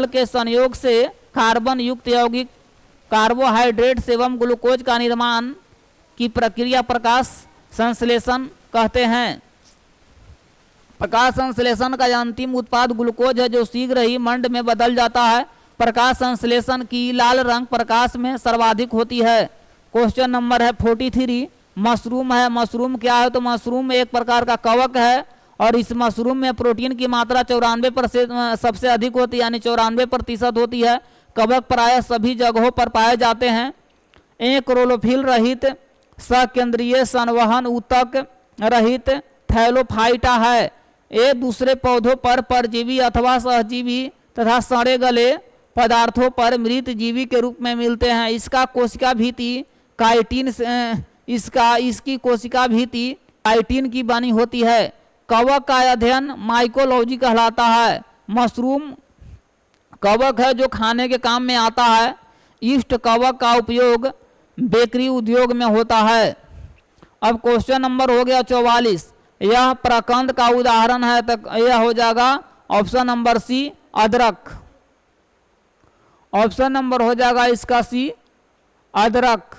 A: के संयोग से कार्बन युक्त यौगिक कार्बोहाइड्रेट्स एवं ग्लूकोज का निर्माण की प्रक्रिया प्रकाश संश्लेषण कहते हैं। प्रकाश संश्लेषण का अंतिम उत्पाद ग्लूकोज है जो शीघ्र ही मंड में बदल जाता है। प्रकाश संश्लेषण की लाल रंग प्रकाश में सर्वाधिक होती है। क्वेश्चन नंबर है 43। मशरूम है। मशरूम क्या है, तो मशरूम एक प्रकार का कवक है और इस मशरूम में प्रोटीन की मात्रा 94% सबसे अधिक होती है, यानी 94% होती है। कवक प्रायः सभी जगहों पर पाए जाते हैं। एक क्लोरोफिल रहित सकेंद्रीय संवहन ऊतक रहित थैलोफाइटा है। ये दूसरे पौधों पर परजीवी अथवा सहजीवी तथा सड़े गले पदार्थों पर मृत जीवी के रूप में मिलते हैं। इसका कोशिका भीति काइटिन इसकी कोशिका भीति काइटिन की बनी होती है। कवक का अध्ययन माइकोलॉजी कहलाता है। मशरूम कवक है जो खाने के काम में आता है। ईस्ट कवक का उपयोग बेकरी उद्योग में होता है। अब क्वेश्चन नंबर हो गया 44। यह प्रकंद का उदाहरण है तो यह हो जाएगा ऑप्शन नंबर सी अदरक। ऑप्शन नंबर हो जाएगा इसका सी अदरक।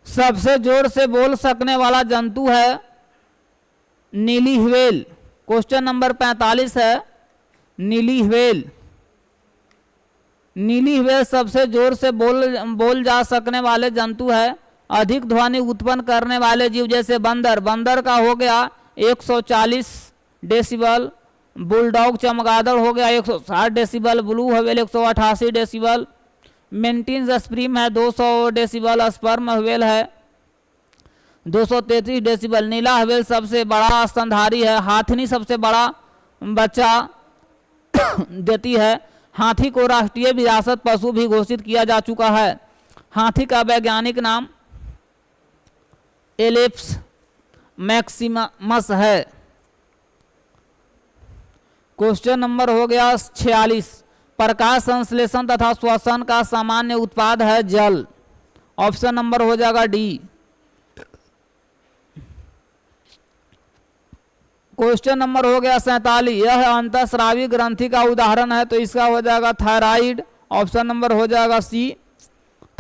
A: सबसे जोर से बोल सकने वाला जंतु है नीली व्हेल। क्वेश्चन नंबर 45 है नीली व्हेल। नीली व्हेल सबसे जोर से बोल जा सकने वाले जंतु है। अधिक ध्वनि उत्पन्न करने वाले जीव जैसे बंदर का हो गया 140 डेसिबल। बुलडॉग चमगादड़ हो गया 160 decibel. Blue whale 188 decibel. Mantis shrimp है 200 डेसिबल। स्पर्म व्हेल है 233 डेसिबल। नीला व्हेल सबसे बड़ा स्तनधारी है। हाथनी सबसे बड़ा बच्चा देती है। हाथी को राष्ट्रीय विरासत पशु भी घोषित किया जा चुका है। हाथी का वैज्ञानिक नाम एलेप्स मैक्सिमस है। क्वेश्चन नंबर हो गया 46। प्रकाश संश्लेषण तथा श्वसन का सामान्य उत्पाद है जल। ऑप्शन नंबर हो जाएगा डी। क्वेश्चन नंबर हो गया 47। यह अंतःस्रावी ग्रंथि का उदाहरण है तो इसका हो जाएगा थायराइड। ऑप्शन नंबर हो जाएगा सी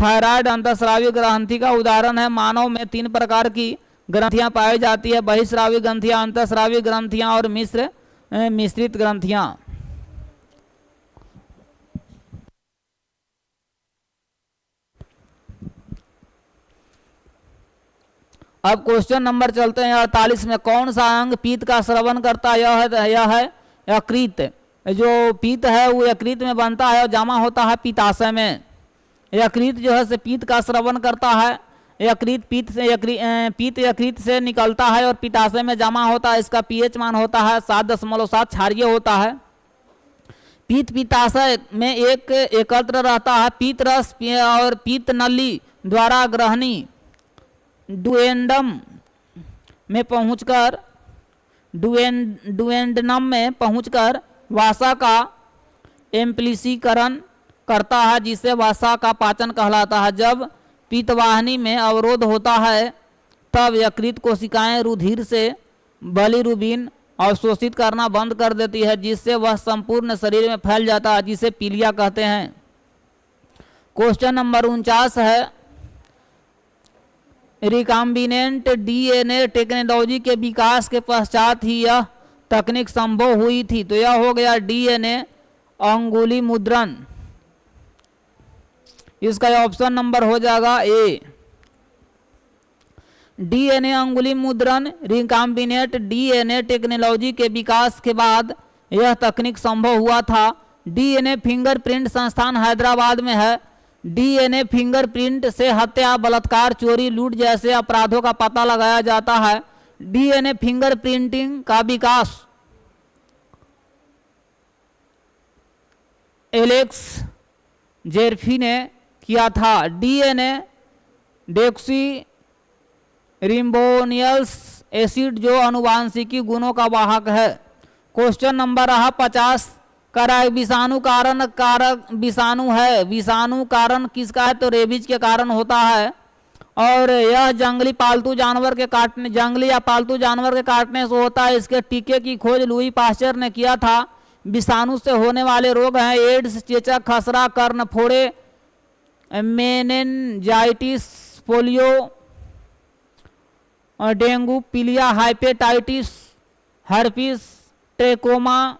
A: थायराइड अंतःस्रावी ग्रंथि का उदाहरण है। मानव में 3 प्रकार की ग्रंथियां पाई जाती है, बहिस्रावी ग्रंथियां, अंतःस्रावी ग्रंथियां और मिश्रित ग्रंथियां। अब क्वेश्चन नंबर चलते हैं 48 में। कौन सा अंग पीत का स्रवन करता है? यह है यकृत। जो पीत है वो यकृत में बनता है और जमा होता है पीताशय में। यकृत जो है से पीत का स्रवन करता है। यकृत पीत यकृत से निकलता है और पीताशय में जमा होता है। इसका पीएच मान होता है 7.7 क्षारीय होता है। पीत पीताशय में एक एकत्र रहता है। पीत रस और पीत नली द्वारा ग्रहणी डुएंडम में पहुंचकर डुएंडनम में पहुंचकर वसा का एम्प्लीसीकरण करता है, जिसे वसा का पाचन कहलाता है। जब पीतवाहिनी में अवरोध होता है तब यकृत कोशिकाएं रुधिर से बिलिरुबिन अवशोषित करना बंद कर देती है, जिससे वह संपूर्ण शरीर में फैल जाता है, जिसे पीलिया कहते हैं। क्वेश्चन नंबर 49 है। रिकॉम्बिनेंट डीएनए टेक्नोलॉजी के विकास के पश्चात ही यह तकनीक संभव हुई थी। तो यह हो गया डीएनए अंगुली मुद्रण। इसका ऑप्शन नंबर हो जाएगा ए। डीएनए अंगुली मुद्रण रिकॉम्बिनेंट डीएनए टेक्नोलॉजी के विकास के बाद यह तकनीक संभव हुआ था। डीएनए फिंगरप्रिंट संस्थान हैदराबाद में है। डीएनए फिंगरप्रिंट से हत्या, बलात्कार, चोरी, लूट जैसे अपराधों का पता लगाया जाता है। डीएनए फिंगरप्रिंटिंग का विकास एलेक्स जेरफी ने किया था। डीएनए डेक्सी रिम्बोनियल्स एसिड जो अनुवांशिकी गुणों का वाहक है। क्वेश्चन नंबर रहा 50 का विषाणु कारक विषाणु है। विषाणु कारण किसका है? तो रेबीज के कारण होता है। और यह जंगली या पालतू जानवर के काटने से होता है। इसके टीके की खोज लुई पास्चर ने किया था। विषाणु से होने वाले रोग हैं एड्स, चेचक, खसरा, कर्णफोड़े, मेनिनजाइटिस, पोलियो, डेंगू, पीलिया, हाइपेटाइटिस, हर्पिस, ट्रेकोमा,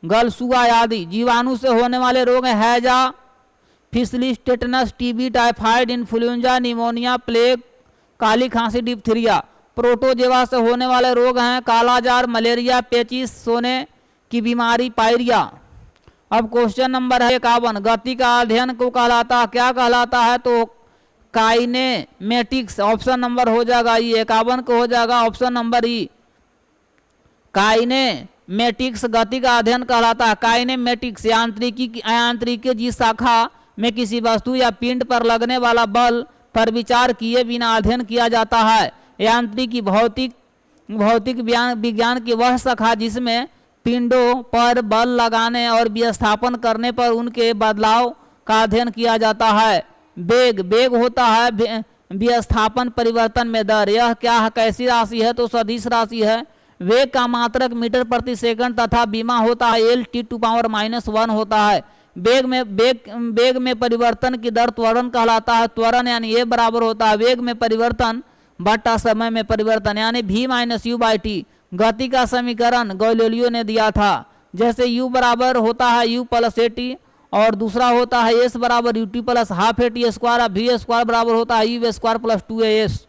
A: गलसुआ आदि। जीवाणु से होने वाले रोग हैं हैजा, syphilis, tetanus, TB, typhoid, influenza, pneumonia, plague, काली खांसी, डिप्थीरिया। प्रोटोजेवा से होने वाले रोग हैं कालाजार, मलेरिया, पेचिस, सोने की बीमारी, पायरिया। अब क्वेश्चन नंबर है 51। गति का अध्ययन को कहलाता है क्या कहलाता है? तो काइनेमेटिक्स। ऑप्शन नंबर हो जाएगा ई। 51 को हो जाएगा ऑप्शन नंबर ई। काइनेमेटिक्स गति का अध्ययन कहलाता है। काइनेमेटिक्स यांत्रिकी जिस शाखा में किसी वस्तु या पिंड पर लगने वाला बल पर विचार किए बिना अध्ययन किया जाता है। यांत्रिकी भौतिक विज्ञान की वह शाखा जिसमें पिंडों पर बल लगाने और विस्थापन करने पर उनके बदलाव का अध्ययन किया जाता है। वेग होता है विस्थापन परिवर्तन में दर। यह क्या है? कैसी राशि है? तो सदिश राशि है। वेग का मात्रक मीटर प्रति सेकंड तथा बीमा होता है L(t⁻⁻1) होता है। वेग में परिवर्तन की दर त्वरण कहलाता है। त्वरण यानी ये बराबर होता है वेग में परिवर्तन बटा समय में परिवर्तन यानी v-u/t। गति का समीकरण गैलीलियो ने दिया था। जैसे u बराबर होता है u + at और दूसरा होता है s बराबर ut + ½ v स्क्वायर बराबर होता है u² + 2as।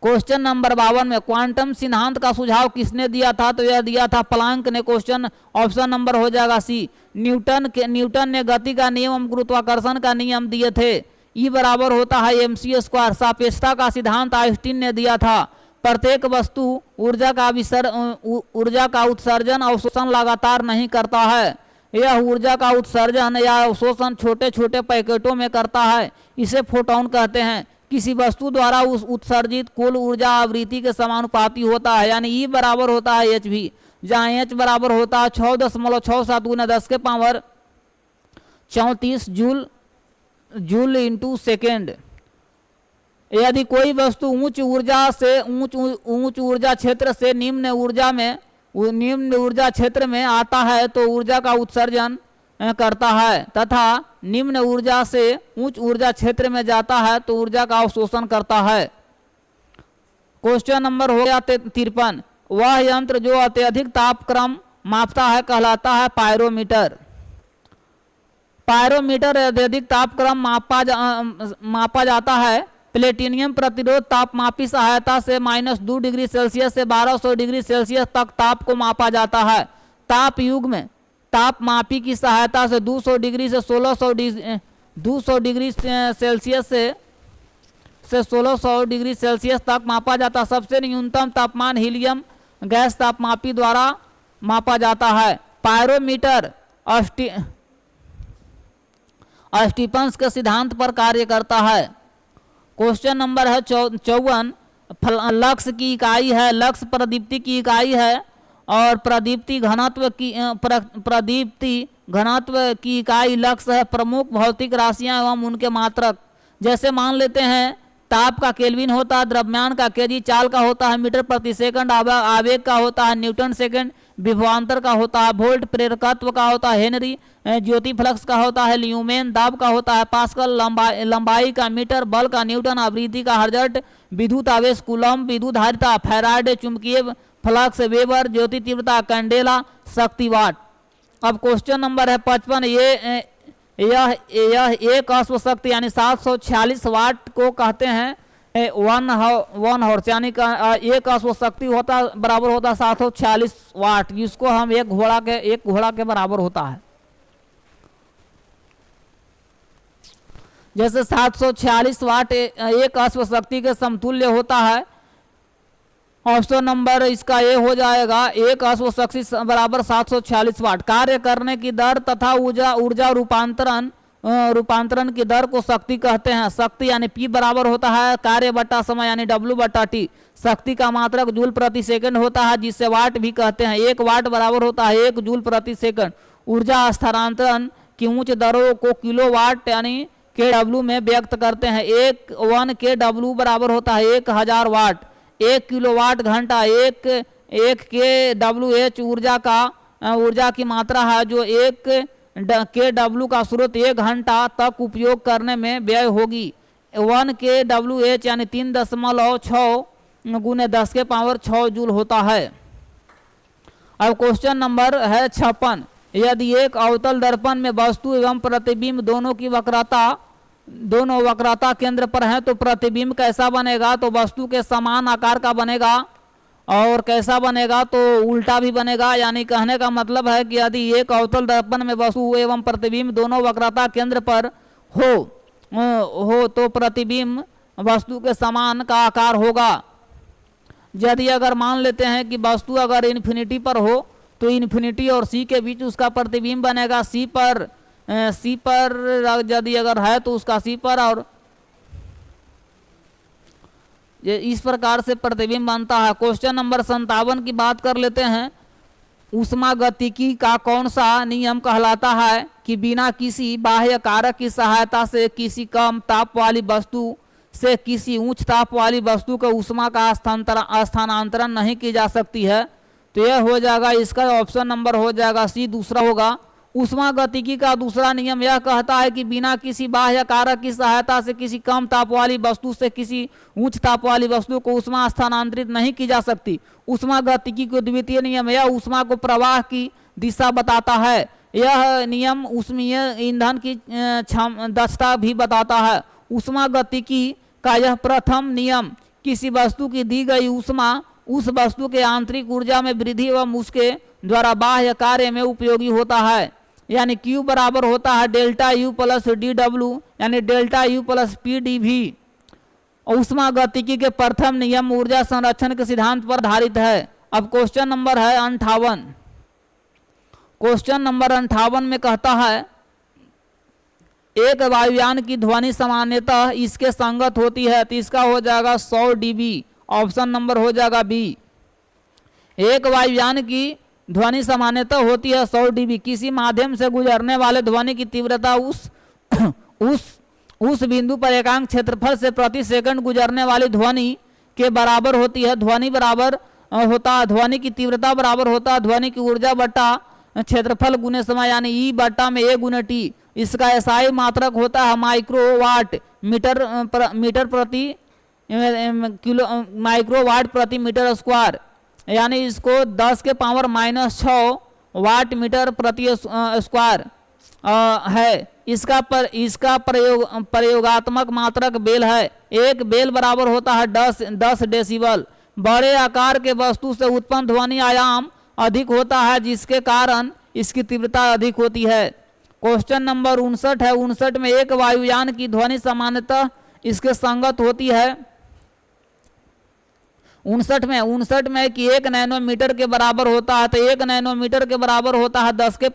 A: क्वेश्चन नंबर 52 में क्वांटम सिद्धांत का सुझाव किसने दिया था? तो यह दिया था प्लांक ने। क्वेश्चन ऑप्शन नंबर हो जाएगा सी। न्यूटन ने गति का नियम, गुरुत्वाकर्षण का नियम दिए थे। ई बराबर होता है mc²। सापेक्षता का सिद्धांत आइंस्टीन ने दिया था। प्रत्येक वस्तु ऊर्जा का उत्सर्जन और अवशोषण लगातार नहीं करता है। यह ऊर्जा का उत्सर्जन या अवशोषण छोटे छोटे पैकेटों में करता है। इसे फोटोन कहते हैं। किसी वस्तु द्वारा उस उत्सर्जित कुल ऊर्जा आवृत्ति के समानुपाती होता है यानी ई बराबर होता है hv, जहाँ h बराबर होता है 6.67 × 10⁻34 जूल इंटू सेकेंड। यदि कोई वस्तु उच्च ऊर्जा क्षेत्र से निम्न ऊर्जा क्षेत्र में आता है तो ऊर्जा का उत्सर्जन करता है तथा निम्न ऊर्जा से उच्च ऊर्जा क्षेत्र में जाता है तो ऊर्जा का अवशोषण करता है। क्वेश्चन नंबर हो गया 53। वह यंत्र जो अत्यधिक तापक्रम मापता है कहलाता है पायरोमीटर। पायरोमीटर अत्यधिक तापक्रम मापा जाता है। प्लेटिनियम प्रतिरोध तापमापी सहायता से -2 डिग्री सेल्सियस से 1200 डिग्री सेल्सियस तक ताप को मापा जाता है। ताप युग में तापमापी की सहायता से 200 डिग्री से 200 डिग्री सेल्सियस से 1600 डिग्री सेल्सियस तक मापा जाता है। सबसे न्यूनतम तापमान हीलियम गैस तापमापी द्वारा मापा जाता है। पायरोमीटर स्टीफंस के सिद्धांत पर कार्य करता है। क्वेश्चन नंबर है 54। लक्स की इकाई है, लक्स प्रदीप्ति की इकाई है और प्रदीप्ति घनत्व की इकाई लक्स है। प्रमुख भौतिक राशियां एवं उनके मात्रक, जैसे मान लेते हैं ताप का केल्विन होता है, द्रव्यमान का केजी, चाल का होता है मीटर प्रति सेकंड, आवेग का होता है न्यूटन सेकंड, विभवांतर का होता है वोल्ट, प्रेरकत्व का होता है हेनरी, ज्योति फ्लक्स का होता है ल्यूमेन, दाब का होता है पास्कल, लंबाई का मीटर, बल का न्यूटन, आवृत्ति का हर्ट्ज, विद्युत आवेश कूलम, विद्युत धारिता फैराडे, चुंबकीय फ्लक्स वेबर, ज्योति तीव्रता कैंडेला, शक्ति वाट। अब क्वेश्चन नंबर है 55। यह एक अश्व शक्ति यानी 746 वाट को कहते हैं 1 हॉर्स, यानी एक अश्व शक्ति होता बराबर होता 746 वाट, जिसको हम एक घोड़ा के बराबर होता है। जैसे 746 वाट एक अश्व शक्ति के समतुल्य होता है। ऑप्शन नंबर इसका ए हो जाएगा, एक अश्व शक्ति बराबर 746 वाट। कार्य करने की दर तथा ऊर्जा रूपांतरण की दर को शक्ति कहते हैं। शक्ति यानी P बराबर होता है कार्य बटा समय यानी W बटा T। शक्ति का मात्रक जूल प्रति सेकंड होता है, जिससे वाट भी कहते हैं। 1 वाट बराबर होता है 1 जूल प्रति सेकंड। ऊर्जा स्थानांतरण की उच्च दरों को किलोवाट यानी KW में व्यक्त करते हैं। 1 KW बराबर होता है 1000 वाट। 1 किलोवाट घंटा 1 kWh ऊर्जा की मात्रा है, जो 1 kW का स्रोत 1 घंटा तक उपयोग करने में व्यय होगी। 1 kWh यानी 3.6 गुने 10 के पावर 6 जूल होता है। अब क्वेश्चन नंबर है 56। यदि एक अवतल दर्पण में वस्तु एवं प्रतिबिंब दोनों वक्रता केंद्र पर हैं तो प्रतिबिंब कैसा बनेगा? तो वस्तु के समान आकार का बनेगा। और कैसा बनेगा? तो उल्टा भी बनेगा। यानी कहने का मतलब है कि यदि एक अवतल दर्पण में वस्तु एवं प्रतिबिंब दोनों वक्रता केंद्र पर हो तो प्रतिबिंब वस्तु के समान का आकार होगा। यदि अगर मान लेते हैं कि वस्तु अगर इन्फिनिटी पर हो तो इन्फिनिटी और सी के बीच उसका प्रतिबिंब बनेगा। सी पर यदि अगर है तो उसका सी पर, और ये इस प्रकार से प्रतिबिंब बनता है। क्वेश्चन नंबर 57 की बात कर लेते हैं। ऊष्मागतिकी का कौन सा नियम कहलाता है कि बिना किसी बाह्य कारक की सहायता से किसी कम ताप वाली वस्तु से किसी उच्च ताप वाली वस्तु को ऊष्मा का स्थानांतरण नहीं की जा सकती है? तो यह हो जाएगा, इसका ऑप्शन नंबर हो जाएगा सी, दूसरा होगा। ऊष्मागतिकी का दूसरा नियम यह कहता है कि बिना किसी बाह्य कारक की सहायता से किसी कम ताप वाली वस्तु से किसी उच्च ताप वाली वस्तु को ऊष्मा स्थानांतरित नहीं की जा सकती। ऊष्मागतिकी का द्वितीय नियम यह ऊष्मा को प्रवाह की दिशा बताता है। यह नियम ऊष्मीय ईंधन की दक्षता भी बताता है। ऊष्मागतिकी का यह प्रथम नियम किसी वस्तु की दी गई ऊष्मा उस वस्तु के आंतरिक ऊर्जा में वृद्धि एवं उसके द्वारा बाह्य कार्य में उपयोगी होता है। यानी Q बराबर होता है डेल्टा U प्लस DW यानी डेल्टा U प्लस PdV। ऊष्मागतिकी के प्रथम नियम ऊर्जा संरक्षण के सिद्धांत पर आधारित है। अब क्वेश्चन नंबर है 58। क्वेश्चन नंबर 58 में कहता है एक वायुयान की ध्वनि सामान्यतः इसके संगत होती है, तो इसका हो जाएगा 100 dB। ऑप्शन नंबर हो जाएगा बी। एक वायुयान की ध्वनि सामान्यतः होती है 100 dB। किसी माध्यम से गुजरने वाले ध्वनि की तीव्रता उस बिंदु पर एकांक क्षेत्रफल से प्रति सेकंड गुजरने वाली ध्वनि के बराबर होती है। ध्वनि की तीव्रता बराबर होता है ध्वनि की ऊर्जा बटा क्षेत्रफल गुने समय यानी ई बट्टा में ए गुने टी। इसका एसआई मात्रक होता है माइक्रोवाट मीटर प्रति किलो माइक्रोवाट प्रति मीटर स्क्वायर, यानी इसको 10 के पावर -6 वाट मीटर प्रति स्क्वायर है। इसका प्रयोगात्मक मात्रक बेल है। एक बेल बराबर होता है 10 डेसिबल। बड़े आकार के वस्तु से उत्पन्न ध्वनि आयाम अधिक होता है, जिसके कारण इसकी तीव्रता अधिक होती है। क्वेश्चन नंबर 59 है। 59 में एक वायुयान की ध्वनि सामान्यतः इसके संगत होती है। 59 में कि 1 नैनोमीटर के बराबर होता है, तो 1 नैनोमीटर के बराबर होता है 10 के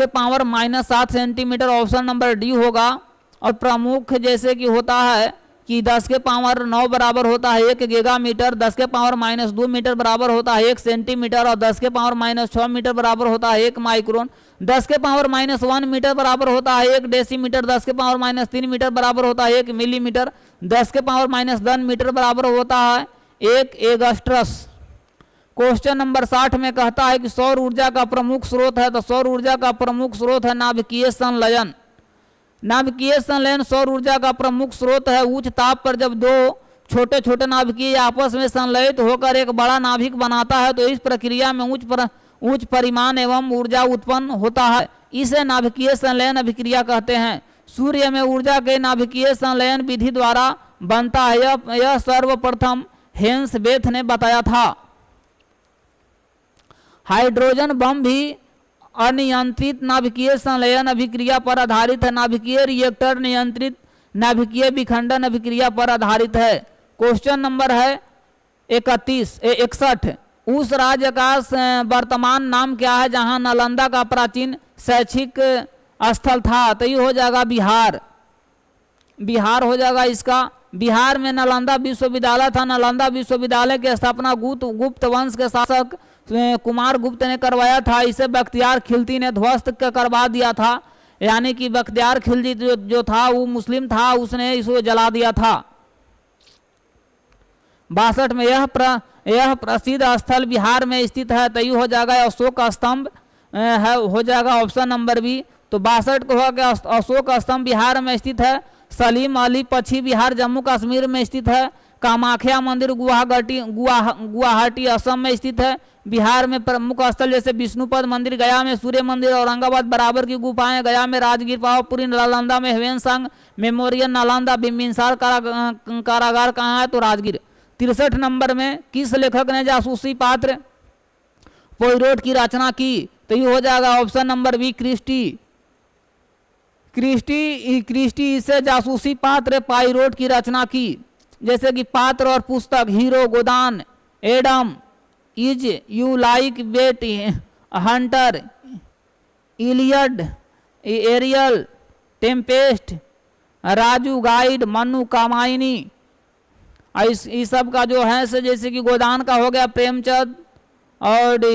A: power -7 centimetre. Option number D होगा। और प्रमुख जैसे कि होता है कि 10 के पावर 9 बराबर होता है 1 गीगामीटर, 10 के पावर -2 मीटर बराबर होता है 1 सेंटीमीटर, और 10 के पावर -6 मीटर बराबर होता है 1 माइक्रोन, 10 के पावर -1 मीटर बराबर होता है 1 डेसीमीटर, 10 के पावर -3 मीटर बराबर होता है 1 मिलीमीटर, 10 के पावर -10 मीटर बराबर होता है 1 एगस्ट्रस। क्वेश्चन नंबर 60 में कहता है कि सौर ऊर्जा का प्रमुख स्रोत है, तो सौर ऊर्जा का प्रमुख स्रोत है नाभिकीय संलयन। नाभिकीय संलयन सौर ऊर्जा का प्रमुख स्रोत है। उच्च ताप पर जब दो छोटे छोटे नाभिकीय आपस में संलयित होकर एक बड़ा नाभिक बनाता है, तो इस प्रक्रिया में उच्च परिमाण एवं ऊर्जा उत्पन्न होता है। इसे नाभिकीय संलयन अभिक्रिया कहते हैं। सूर्य में ऊर्जा के नाभिकीय संलयन विधि द्वारा बनता है। यह सर्वप्रथम हेंस बेथ ने बताया था। हाइड्रोजन बम भी अनियंत्रित नाभिकीय संलयन अभिक्रिया पर आधारित है। नाभिकीय रिएक्टर नियंत्रित नाभिकीय विखंडन अभिक्रिया पर आधारित है। क्वेश्चन नंबर है 61। उस राज्य का वर्तमान नाम क्या है जहां नालंदा का प्राचीन शैक्षिक स्थल था? तो ये हो जाएगा बिहार। बिहार हो जाएगा इसका। बिहार में नालंदा विश्वविद्यालय था। नालंदा विश्वविद्यालय की स्थापना गुप्त वंश के शासक कुमार गुप्त ने करवाया था। इसे बख्तियार खिलजी ने ध्वस्त करवा दिया था, यानी कि बख्तियार खिलजी जो था वो मुस्लिम था, उसने इसको जला दिया था। 62 में यह प्रसिद्ध स्थल बिहार में स्थित है, तो ये हो जाएगा अशोक स्तंभ है, हो जाएगा ऑप्शन नंबर बी। तो 62 को होगा अशोक स्तंभ बिहार में स्थित है। सलीम अली पश्चिम बिहार जम्मू कश्मीर में स्थित है। कामाख्या मंदिर गुवाहाटी असम में स्थित है। बिहार में प्रमुख स्थल जैसे विष्णुपद मंदिर गया में, सूर्य मंदिर औरंगाबाद बराबर की गुफाएं गया में, राजगीर पावापुरी नालंदा में, ह्वेनसांग मेमोरियल नालंदा, बिम्बिसार कारागार कहाँ है? तो राजगीर। 63 नंबर में किस लेखक ने जासूसी पात्र पोइरोट की रचना की? तो ये हो जाएगा option number B Christie. Christie इसे जासूसी पात्र पाइरोट की रचना की। जैसे कि पात्र और पुस्तक, Hori, Godan, Adam, As You Like It, Hector, Iliad, Ariel, Tempest, Raju Guide, Manu Kamayani. इस सब का जो है से जैसे कि गोदान का हो गया प्रेमचंद और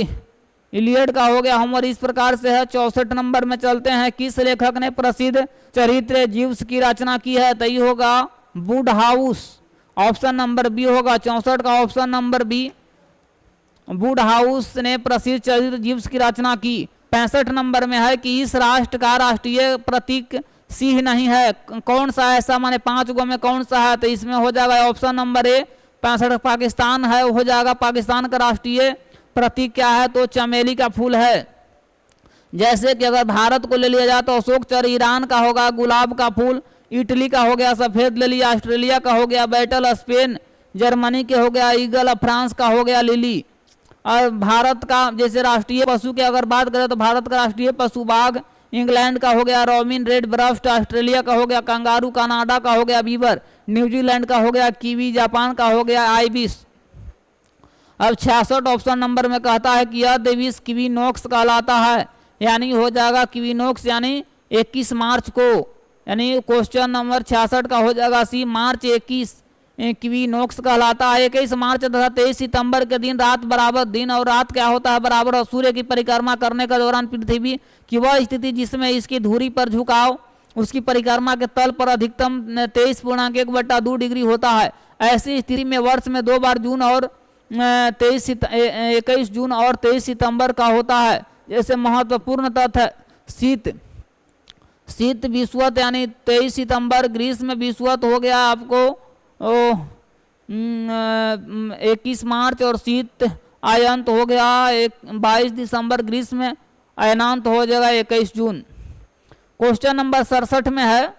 A: इलियड का हो गया होमर। इस प्रकार से है। 64 नंबर में चलते हैं। किस लेखक ने प्रसिद्ध चरित्र जीव्स की रचना की है? तो ये होगा वुडहाउस। ऑप्शन नंबर बी होगा 64 का ऑप्शन नंबर बी। वुडहाउस ने प्रसिद्ध चरित्र जीव्स की रचना की। 65 नंबर में है कि इस राष्ट्र का राष्ट्रीय प्रतीक सिंह नहीं है, कौन सा ऐसा माने 5 गो में कौन सा है? तो इसमें हो जाएगा ऑप्शन नंबर ए 65 पाकिस्तान है, हो जाएगा। पाकिस्तान का राष्ट्रीय प्रतीक क्या है? तो चमेली का फूल है। जैसे कि अगर भारत को ले लिया जाए तो अशोक चर, ईरान का होगा गुलाब का फूल, इटली का हो गया सफेद लिली, ऑस्ट्रेलिया का हो गया बैटल, स्पेन जर्मनी के हो गया ईगल, फ्रांस का हो गया लिली। और भारत का जैसे राष्ट्रीय पशु की अगर बात करें तो भारत का राष्ट्रीय पशु बाघ, इंग्लैंड का हो गया रोमिन रेड ब्रस्ट, ऑस्ट्रेलिया का हो गया कंगारू, कनाडा का हो गया बीबर, न्यूजीलैंड का हो गया कीवी, जापान का हो गया आइबिस। अब 66 ऑप्शन नंबर में कहता है कि यह देविस किविनोक्स कहलाता है, यानी हो जाएगा किविनोक्स, यानी 21 मार्च को, यानी क्वेश्चन नंबर 66 का हो जाएगा सी। मार्च 21 किविनोक्स कहलाता है। 21 मार्च तथा 23 सितंबर के दिन रात बराबर, दिन और रात क्या होता है बराबर, और सूर्य की परिक्रमा करने के दौरान पृथ्वी की वह स्थिति जिसमें इसकी धुरी पर झुकाव उसकी परिक्रमा के तल पर अधिकतम 23.1/2 डिग्री होता है। ऐसी स्थिति में वर्ष में 2 बार जून और 21 जून और 23 सितंबर का होता है। जैसे महत्वपूर्ण तथ्य शीत विषुवत यानी 23 सितंबर, ग्रीष्म विषुवत हो गया आपको 21 मार्च, और शीत अयनांत हो गया 22 दिसंबर, ग्रीष्म अयनांत हो जाएगा 21 जून। क्वेश्चन नंबर 67 में है,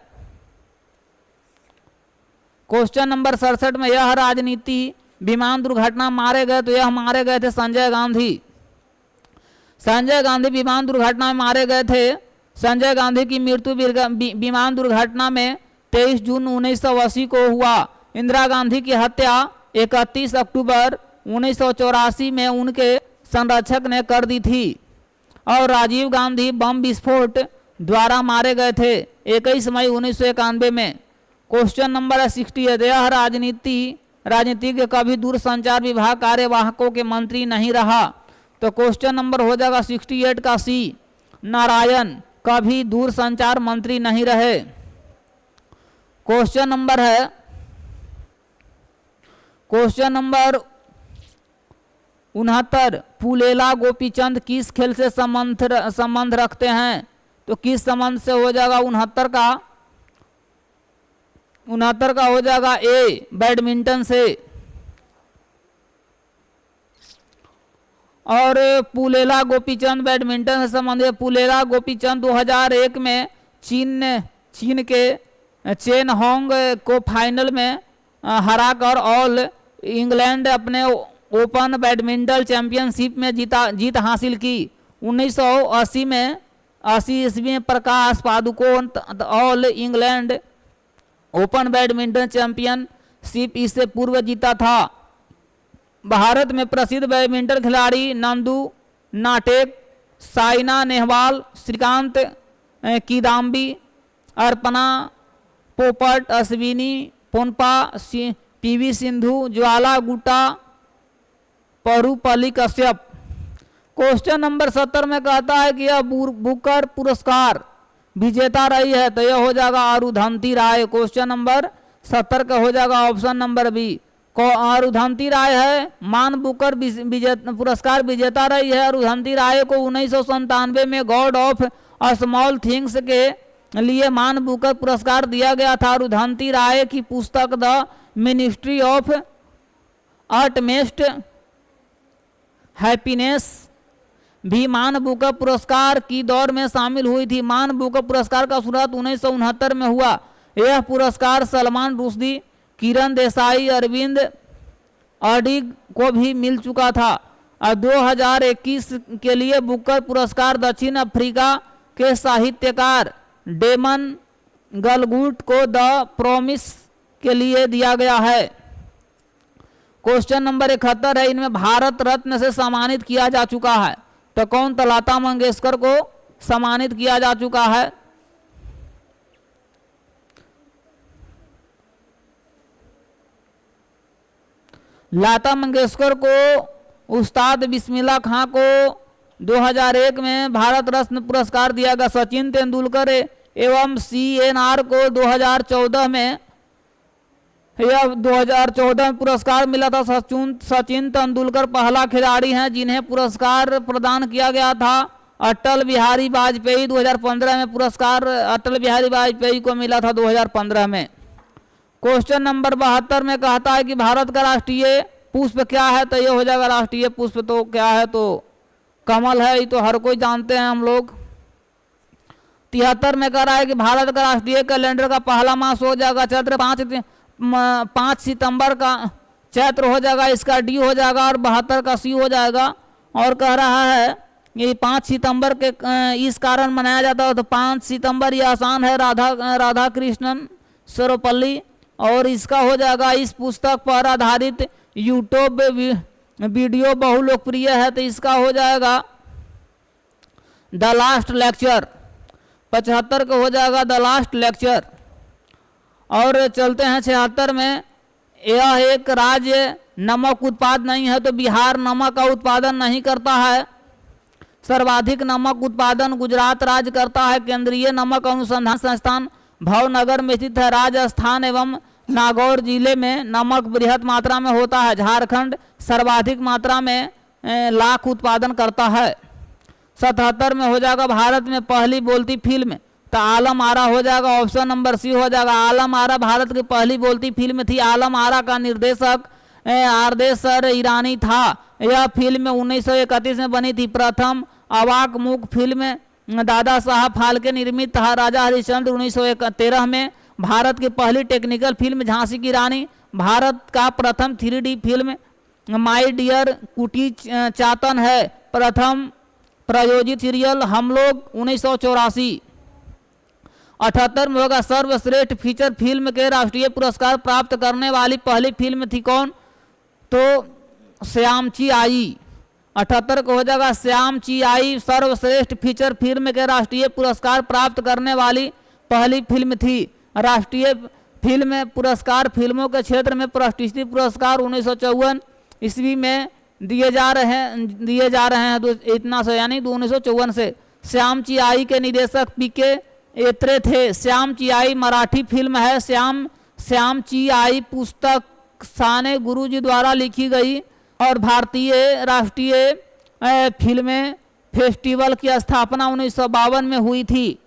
A: क्वेश्चन नंबर 67 में यह राजनीति विमान दुर्घटना मारे गए, तो यह मारे गए थे संजय गांधी। संजय गांधी विमान दुर्घटना में मारे गए थे। संजय गांधी की मृत्यु विमान दुर्घटना में 23 जून 1980 को हुआ। इंदिरा गांधी की हत्या 31 अक्टूबर 1984 में उनके संरक्षक ने कर दी थी, और राजीव गांधी बम विस्फोट द्वारा मारे गए थे 21 मई 1991 में। क्वेश्चन नंबर 68, यह राजनीतिज्ञ कभी दूरसंचार विभाग कार्यवाहकों के मंत्री नहीं रहा, तो क्वेश्चन नंबर हो जाएगा 68 का सी, नारायण कभी दूरसंचार मंत्री नहीं रहे। क्वेश्चन नंबर है, क्वेश्चन नंबर 69, पुलेला गोपीचंद किस खेल से संबंध रखते हैं, तो किस संबंध से हो जाएगा 69 का हो जाएगा ए, बैडमिंटन से। और पुलेला गोपीचंद बैडमिंटन से संबंधित। पुलेला गोपीचंद 2001 में चीन के चेन होंग को फाइनल में हराकर ऑल इंग्लैंड अपने ओपन बैडमिंटन चैंपियनशिप में जीत हासिल की। 1980 में 80 ईस्वी में Prakash Padukone all England open badminton championship इससे पूर्व जीता था। भारत में प्रसिद्ध बैडमिंटन खिलाड़ी नंदू नाटेक, साइना नेहवाल, श्रीकांत, किदाम्बी, अर्पणा, पोपट, अश्विनी पोनपा, पीवी सिंधु, ज्वाला गुट्टा, परुपल्ली कश्यप। क्वेश्चन नंबर 70 में कहता है कि यह बुकर पुरस्कार विजेता रही है, तो यह हो जाएगा अरुंधति राय। क्वेश्चन नंबर 70 का हो जाएगा ऑप्शन नंबर बी, अरुंधति राय है मान बुकर पुरस्कार विजेता रही है। अरुंधति राय को 1997 में गॉड ऑफ स्मॉल थिंग्स के लिए मान बुकर पुरस्कार दिया गया था। अरुंधति राय की पुस्तक the ministry of utmost happiness भी मान बुकर पुरस्कार की दौड़ में शामिल हुई थी। मान बुकर पुरस्कार का शुरुआत 1969 में हुआ। यह पुरस्कार सलमान रुश्दी, किरण देसाई, अरविंद अडिग को भी मिल चुका था। 2021 के लिए बुकर पुरस्कार दक्षिण अफ्रीका के साहित्यकार डेमन गलगुट को द प्रॉमिस के लिए दिया गया है। क्वेश्चन नंबर 71 है, इनमें भारत रत्न से सम्मानित किया जा चुका है, तो कौन? तो लता मंगेशकर को सम्मानित किया जा चुका है। लता मंगेशकर को उस्ताद बिस्मिल्लाह खां को 2001 में भारत रत्न पुरस्कार दिया गया। सचिन तेंदुलकर एवं CNR को 2014 में 2014 में पुरस्कार मिला था। सचिन तेंदुलकर पहला खिलाड़ी हैं जिन्हें पुरस्कार प्रदान किया गया था। अटल बिहारी वाजपेयी 2015 में पुरस्कार अटल बिहारी वाजपेयी को मिला था 2015 में। क्वेश्चन नंबर 72 में कहता है कि भारत का राष्ट्रीय पुष्प क्या है, तो ये हो जाएगा राष्ट्रीय पुष्प तो क्या है, तो कमल है, ये तो हर कोई जानते हैं हम लोग। 73 में कह रहा है कि भारत का राष्ट्रीय कैलेंडर का पहला मास हो जाएगा चैत्र। 5 सितंबर का चैत्र हो जाएगा, इसका डी हो जाएगा, और 72 का सी हो जाएगा। और कह रहा है ये 5 सितंबर के इस कारण मनाया जाता है, तो 5 सितंबर ये आसान है, राधा कृष्णन सर्वपल्ली। और इसका हो जाएगा इस पुस्तक पर आधारित यूट्यूब वीडियो बहु लोकप्रिय है, तो इसका हो जाएगा द लास्ट लेक्चर। 75 का हो जाएगा द लास्ट लेक्चर। और चलते हैं 76 में, यह एक राज्य नमक उत्पाद नहीं है, तो बिहार नमक का उत्पादन नहीं करता है। सर्वाधिक नमक उत्पादन गुजरात राज्य करता है। केंद्रीय नमक अनुसंधान संस्थान भावनगर में स्थित है। राजस्थान एवं नागौर जिले में नमक बृहद मात्रा में होता है। झारखंड सर्वाधिक मात्रा में लाख उत्पादन करता है। 77 में हो जाएगा भारत में पहली बोलती फिल्म, तो आलम आरा हो जाएगा, ऑप्शन नंबर सी हो जाएगा। आलम आरा भारत की पहली बोलती फिल्म थी। आलम आरा का निर्देशक आरदेसर ईरानी था। यह फिल्म 1931 में बनी थी। प्रथम अवाक मूक फिल्म दादा साहब फाल्के निर्मित था। राजा हरिश्चंद्र 1913 में। भारत की पहली टेक्निकल फिल्म झांसी की रानी। भारत का प्रथम 3D फिल्म माई डियर कुटी चातन है। प्रथम प्रायोजित सीरियल हम लोग 1984। 78 में होगा सर्वश्रेष्ठ फीचर फिल्म के राष्ट्रीय पुरस्कार प्राप्त करने वाली पहली फिल्म थी कौन, तो श्यामची आई। 78 को हो जाएगा श्यामची आई सर्वश्रेष्ठ फीचर फिल्म के राष्ट्रीय पुरस्कार प्राप्त करने वाली पहली फिल्म थी। राष्ट्रीय फिल्म पुरस्कार फिल्मों के क्षेत्र में प्रतिष्ठित पुरस्कार 1954 ईस्वी में दिए जा रहे हैं इतना से, यानी 1954 से। श्यामची आई के निदेशक पीके एत्रे थे। श्यामची आई मराठी फिल्म है। श्यामची आई पुस्तक साने गुरुजी द्वारा लिखी गई और भारतीय राष्ट्रीय फिल्में फेस्टिवल की स्थापना 1952 में हुई थी।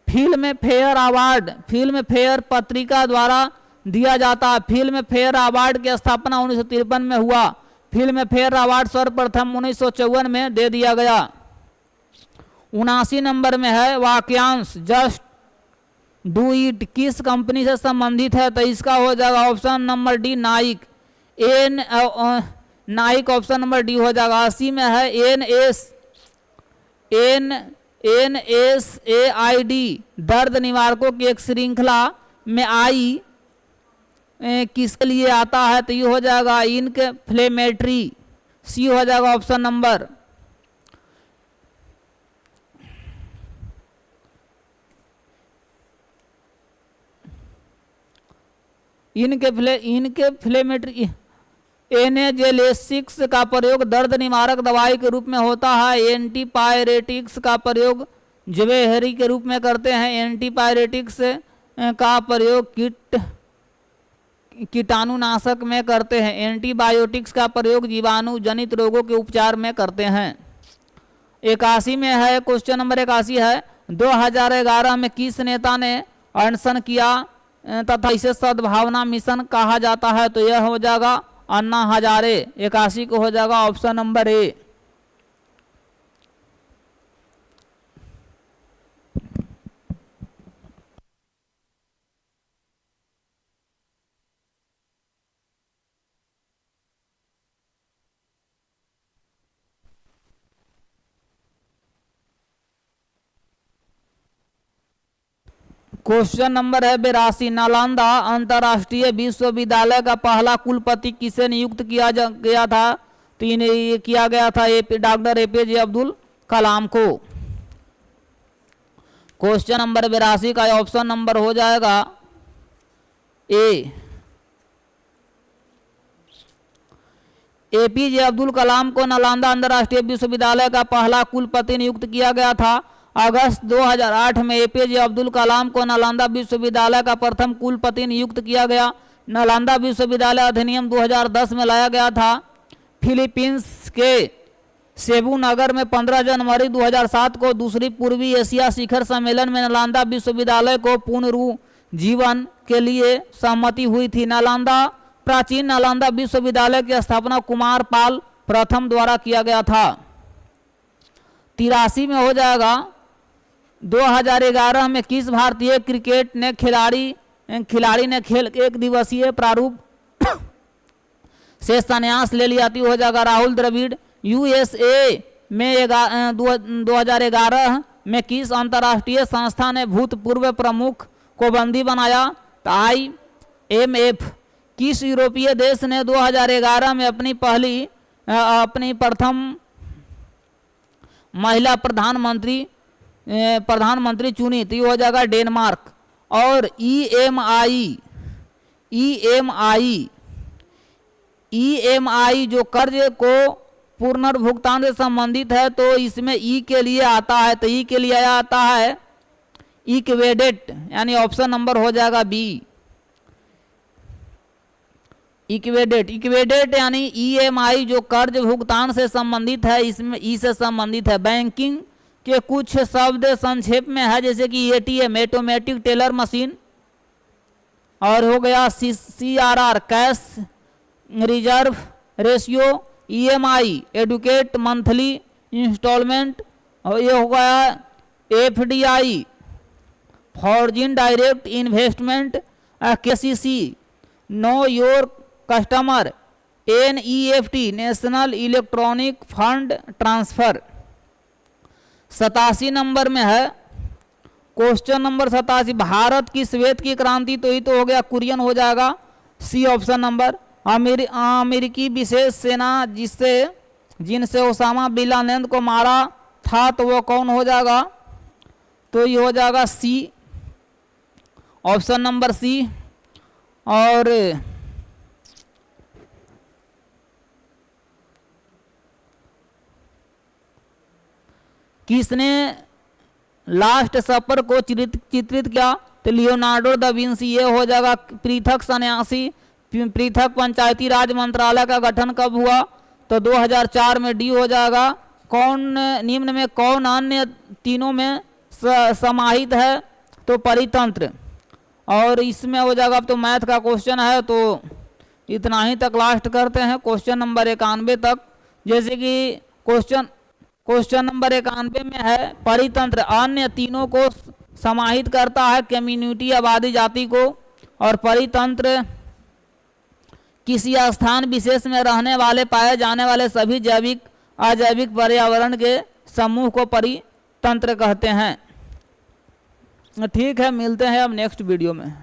A: Film fair award film fair पत्रिका द्वारा दिया जाता है। फिल्म फेयर अवार्ड की स्थापना 1953 में हुआ। फिल्म फेयर अवार्ड सर्वप्रथम 1954 में दे दिया गया। 79 नंबर में है वाक्यांश जस्ट डू इट किस कंपनी से संबंधित है, तो इसका हो जाएगा option number D Naik. Naik option number D हो जाएगा। 80 में है NSAID दर्द निवारकों की एक श्रृंखला में आई किसके लिए आता है, तो ये हो जाएगा इनफ्लेमेटरी। सी हो जाएगा ऑप्शन नंबर। इनफ्लेमेटरी एनाजेलेसिक्स का प्रयोग दर्द निवारक दवाई के रूप में होता है। एंटीपायरेटिक्स का प्रयोग जवेहरी के रूप में करते हैं। एंटीपायरेटिक्स का प्रयोग कीटाणुनाशक में करते हैं। एंटीबायोटिक्स का प्रयोग जीवाणु जनित रोगों के उपचार में करते हैं। 81 में है क्वेश्चन नंबर 81 है 2011 में किस नेता ने अनशन किया तथा इसे सद्भावना मिशन कहा जाता है, तो यह हो जाएगा अन्ना हजारे। 81 को हो जाएगा option number A. Question number है 82। नालंदा अंतर्राष्ट्रीय विश्वविद्यालय का पहला कुलपति किसे नियुक्त किया गया था, तो ये किया गया था डॉक्टर APJ अब्दुल कलाम को। क्वेश्चन नंबर 82 का ऑप्शन नंबर हो जाएगा ए। APJ अब्दुल कलाम को नालंदा अंतर्राष्ट्रीय विश्वविद्यालय का पहला कुलपति नियुक्त किया गया था। अगस्त 2008 में APJ अब्दुल कलाम को नालंदा विश्वविद्यालय का प्रथम कुलपति नियुक्त किया गया। नालंदा विश्वविद्यालय अधिनियम 2010 में लाया गया था। फिलीपींस के सेबू नगर में 15 जनवरी 2007 को दूसरी पूर्वी एशिया शिखर सम्मेलन में नालंदा विश्वविद्यालय को पुनरुज्जीवन के लिए सहमति हुई थी। प्राचीन नालंदा विश्वविद्यालय की स्थापना कुमार पाल प्रथम द्वारा किया गया था। 83 में हो जाएगा 2011 में किस भारतीय क्रिकेट ने खिलाड़ी ने खेल एक दिवसीय प्रारूप से संन्यास ले लिया थी, हो जाएगा राहुल द्रविड़। USA में 2011 में किस अंतर्राष्ट्रीय संस्था ने भूतपूर्व प्रमुख को बंदी बनाया, तो IMF। किस यूरोपीय देश ने 2011 में अपनी प्रथम महिला प्रधानमंत्री चुनी, तो ये हो जाएगा डेनमार्क। और EMI जो कर्ज को पुनर्भुगतान से संबंधित है, तो इसमें ई के लिए आता है, तो ई के लिए आता है इक्वेडेट, यानी ऑप्शन नंबर हो जाएगा बी। इक्वेडेट, इक्वेडेट यानी ईएमआई जो कर्ज भुगतान से संबंधित है, इसमें ई से संबंधित है। बैंकिंग के कुछ शब्द संक्षेप में है, जैसे कि एटीएम ऑटोमेटिक टेलर मशीन, और हो गया CRR cash reserve ratio, EMI equated monthly instalment, और ये हो गया FDI foreign direct investment, KYC know your customer, NEFT national electronic fund transfer. 87 number में है क्वेश्चन नंबर 87, भारत की श्वेत की क्रांति, तो ये तो हो गया कुरियन हो जाएगा, सी ऑप्शन नंबर। अमेरिकी विशेष सेना जिनसे ओसामा बिन लादेन को मारा था, तो वो कौन हो जाएगा, तो ये हो जाएगा सी ऑप्शन नंबर सी। और किसने लास्ट सपर को चित्रित किया, तो लियोनार्डो दा विंसी, ये हो जाएगा। पृथक सन्यासी, पृथक पंचायती राज मंत्रालय का गठन कब हुआ, तो 2004 में, डी हो जाएगा। कौन निम्न में कौन अन्य तीनों में समाहित है, तो परितंत्र। और इसमें हो जाएगा, अब तो मैथ का क्वेश्चन है, तो इतना ही तक लास्ट करते हैं क्वेश्चन नंबर 91 तक। जैसे कि क्वेश्चन नंबर 91 में है परितंत्र अन्य तीनों को समाहित करता है, कम्युनिटी आबादी जाति को, और परितंत्र किसी स्थान विशेष में रहने वाले पाए जाने वाले सभी जैविक अजैविक पर्यावरण के समूह को परितंत्र कहते हैं। ठीक है, मिलते हैं अब नेक्स्ट वीडियो में।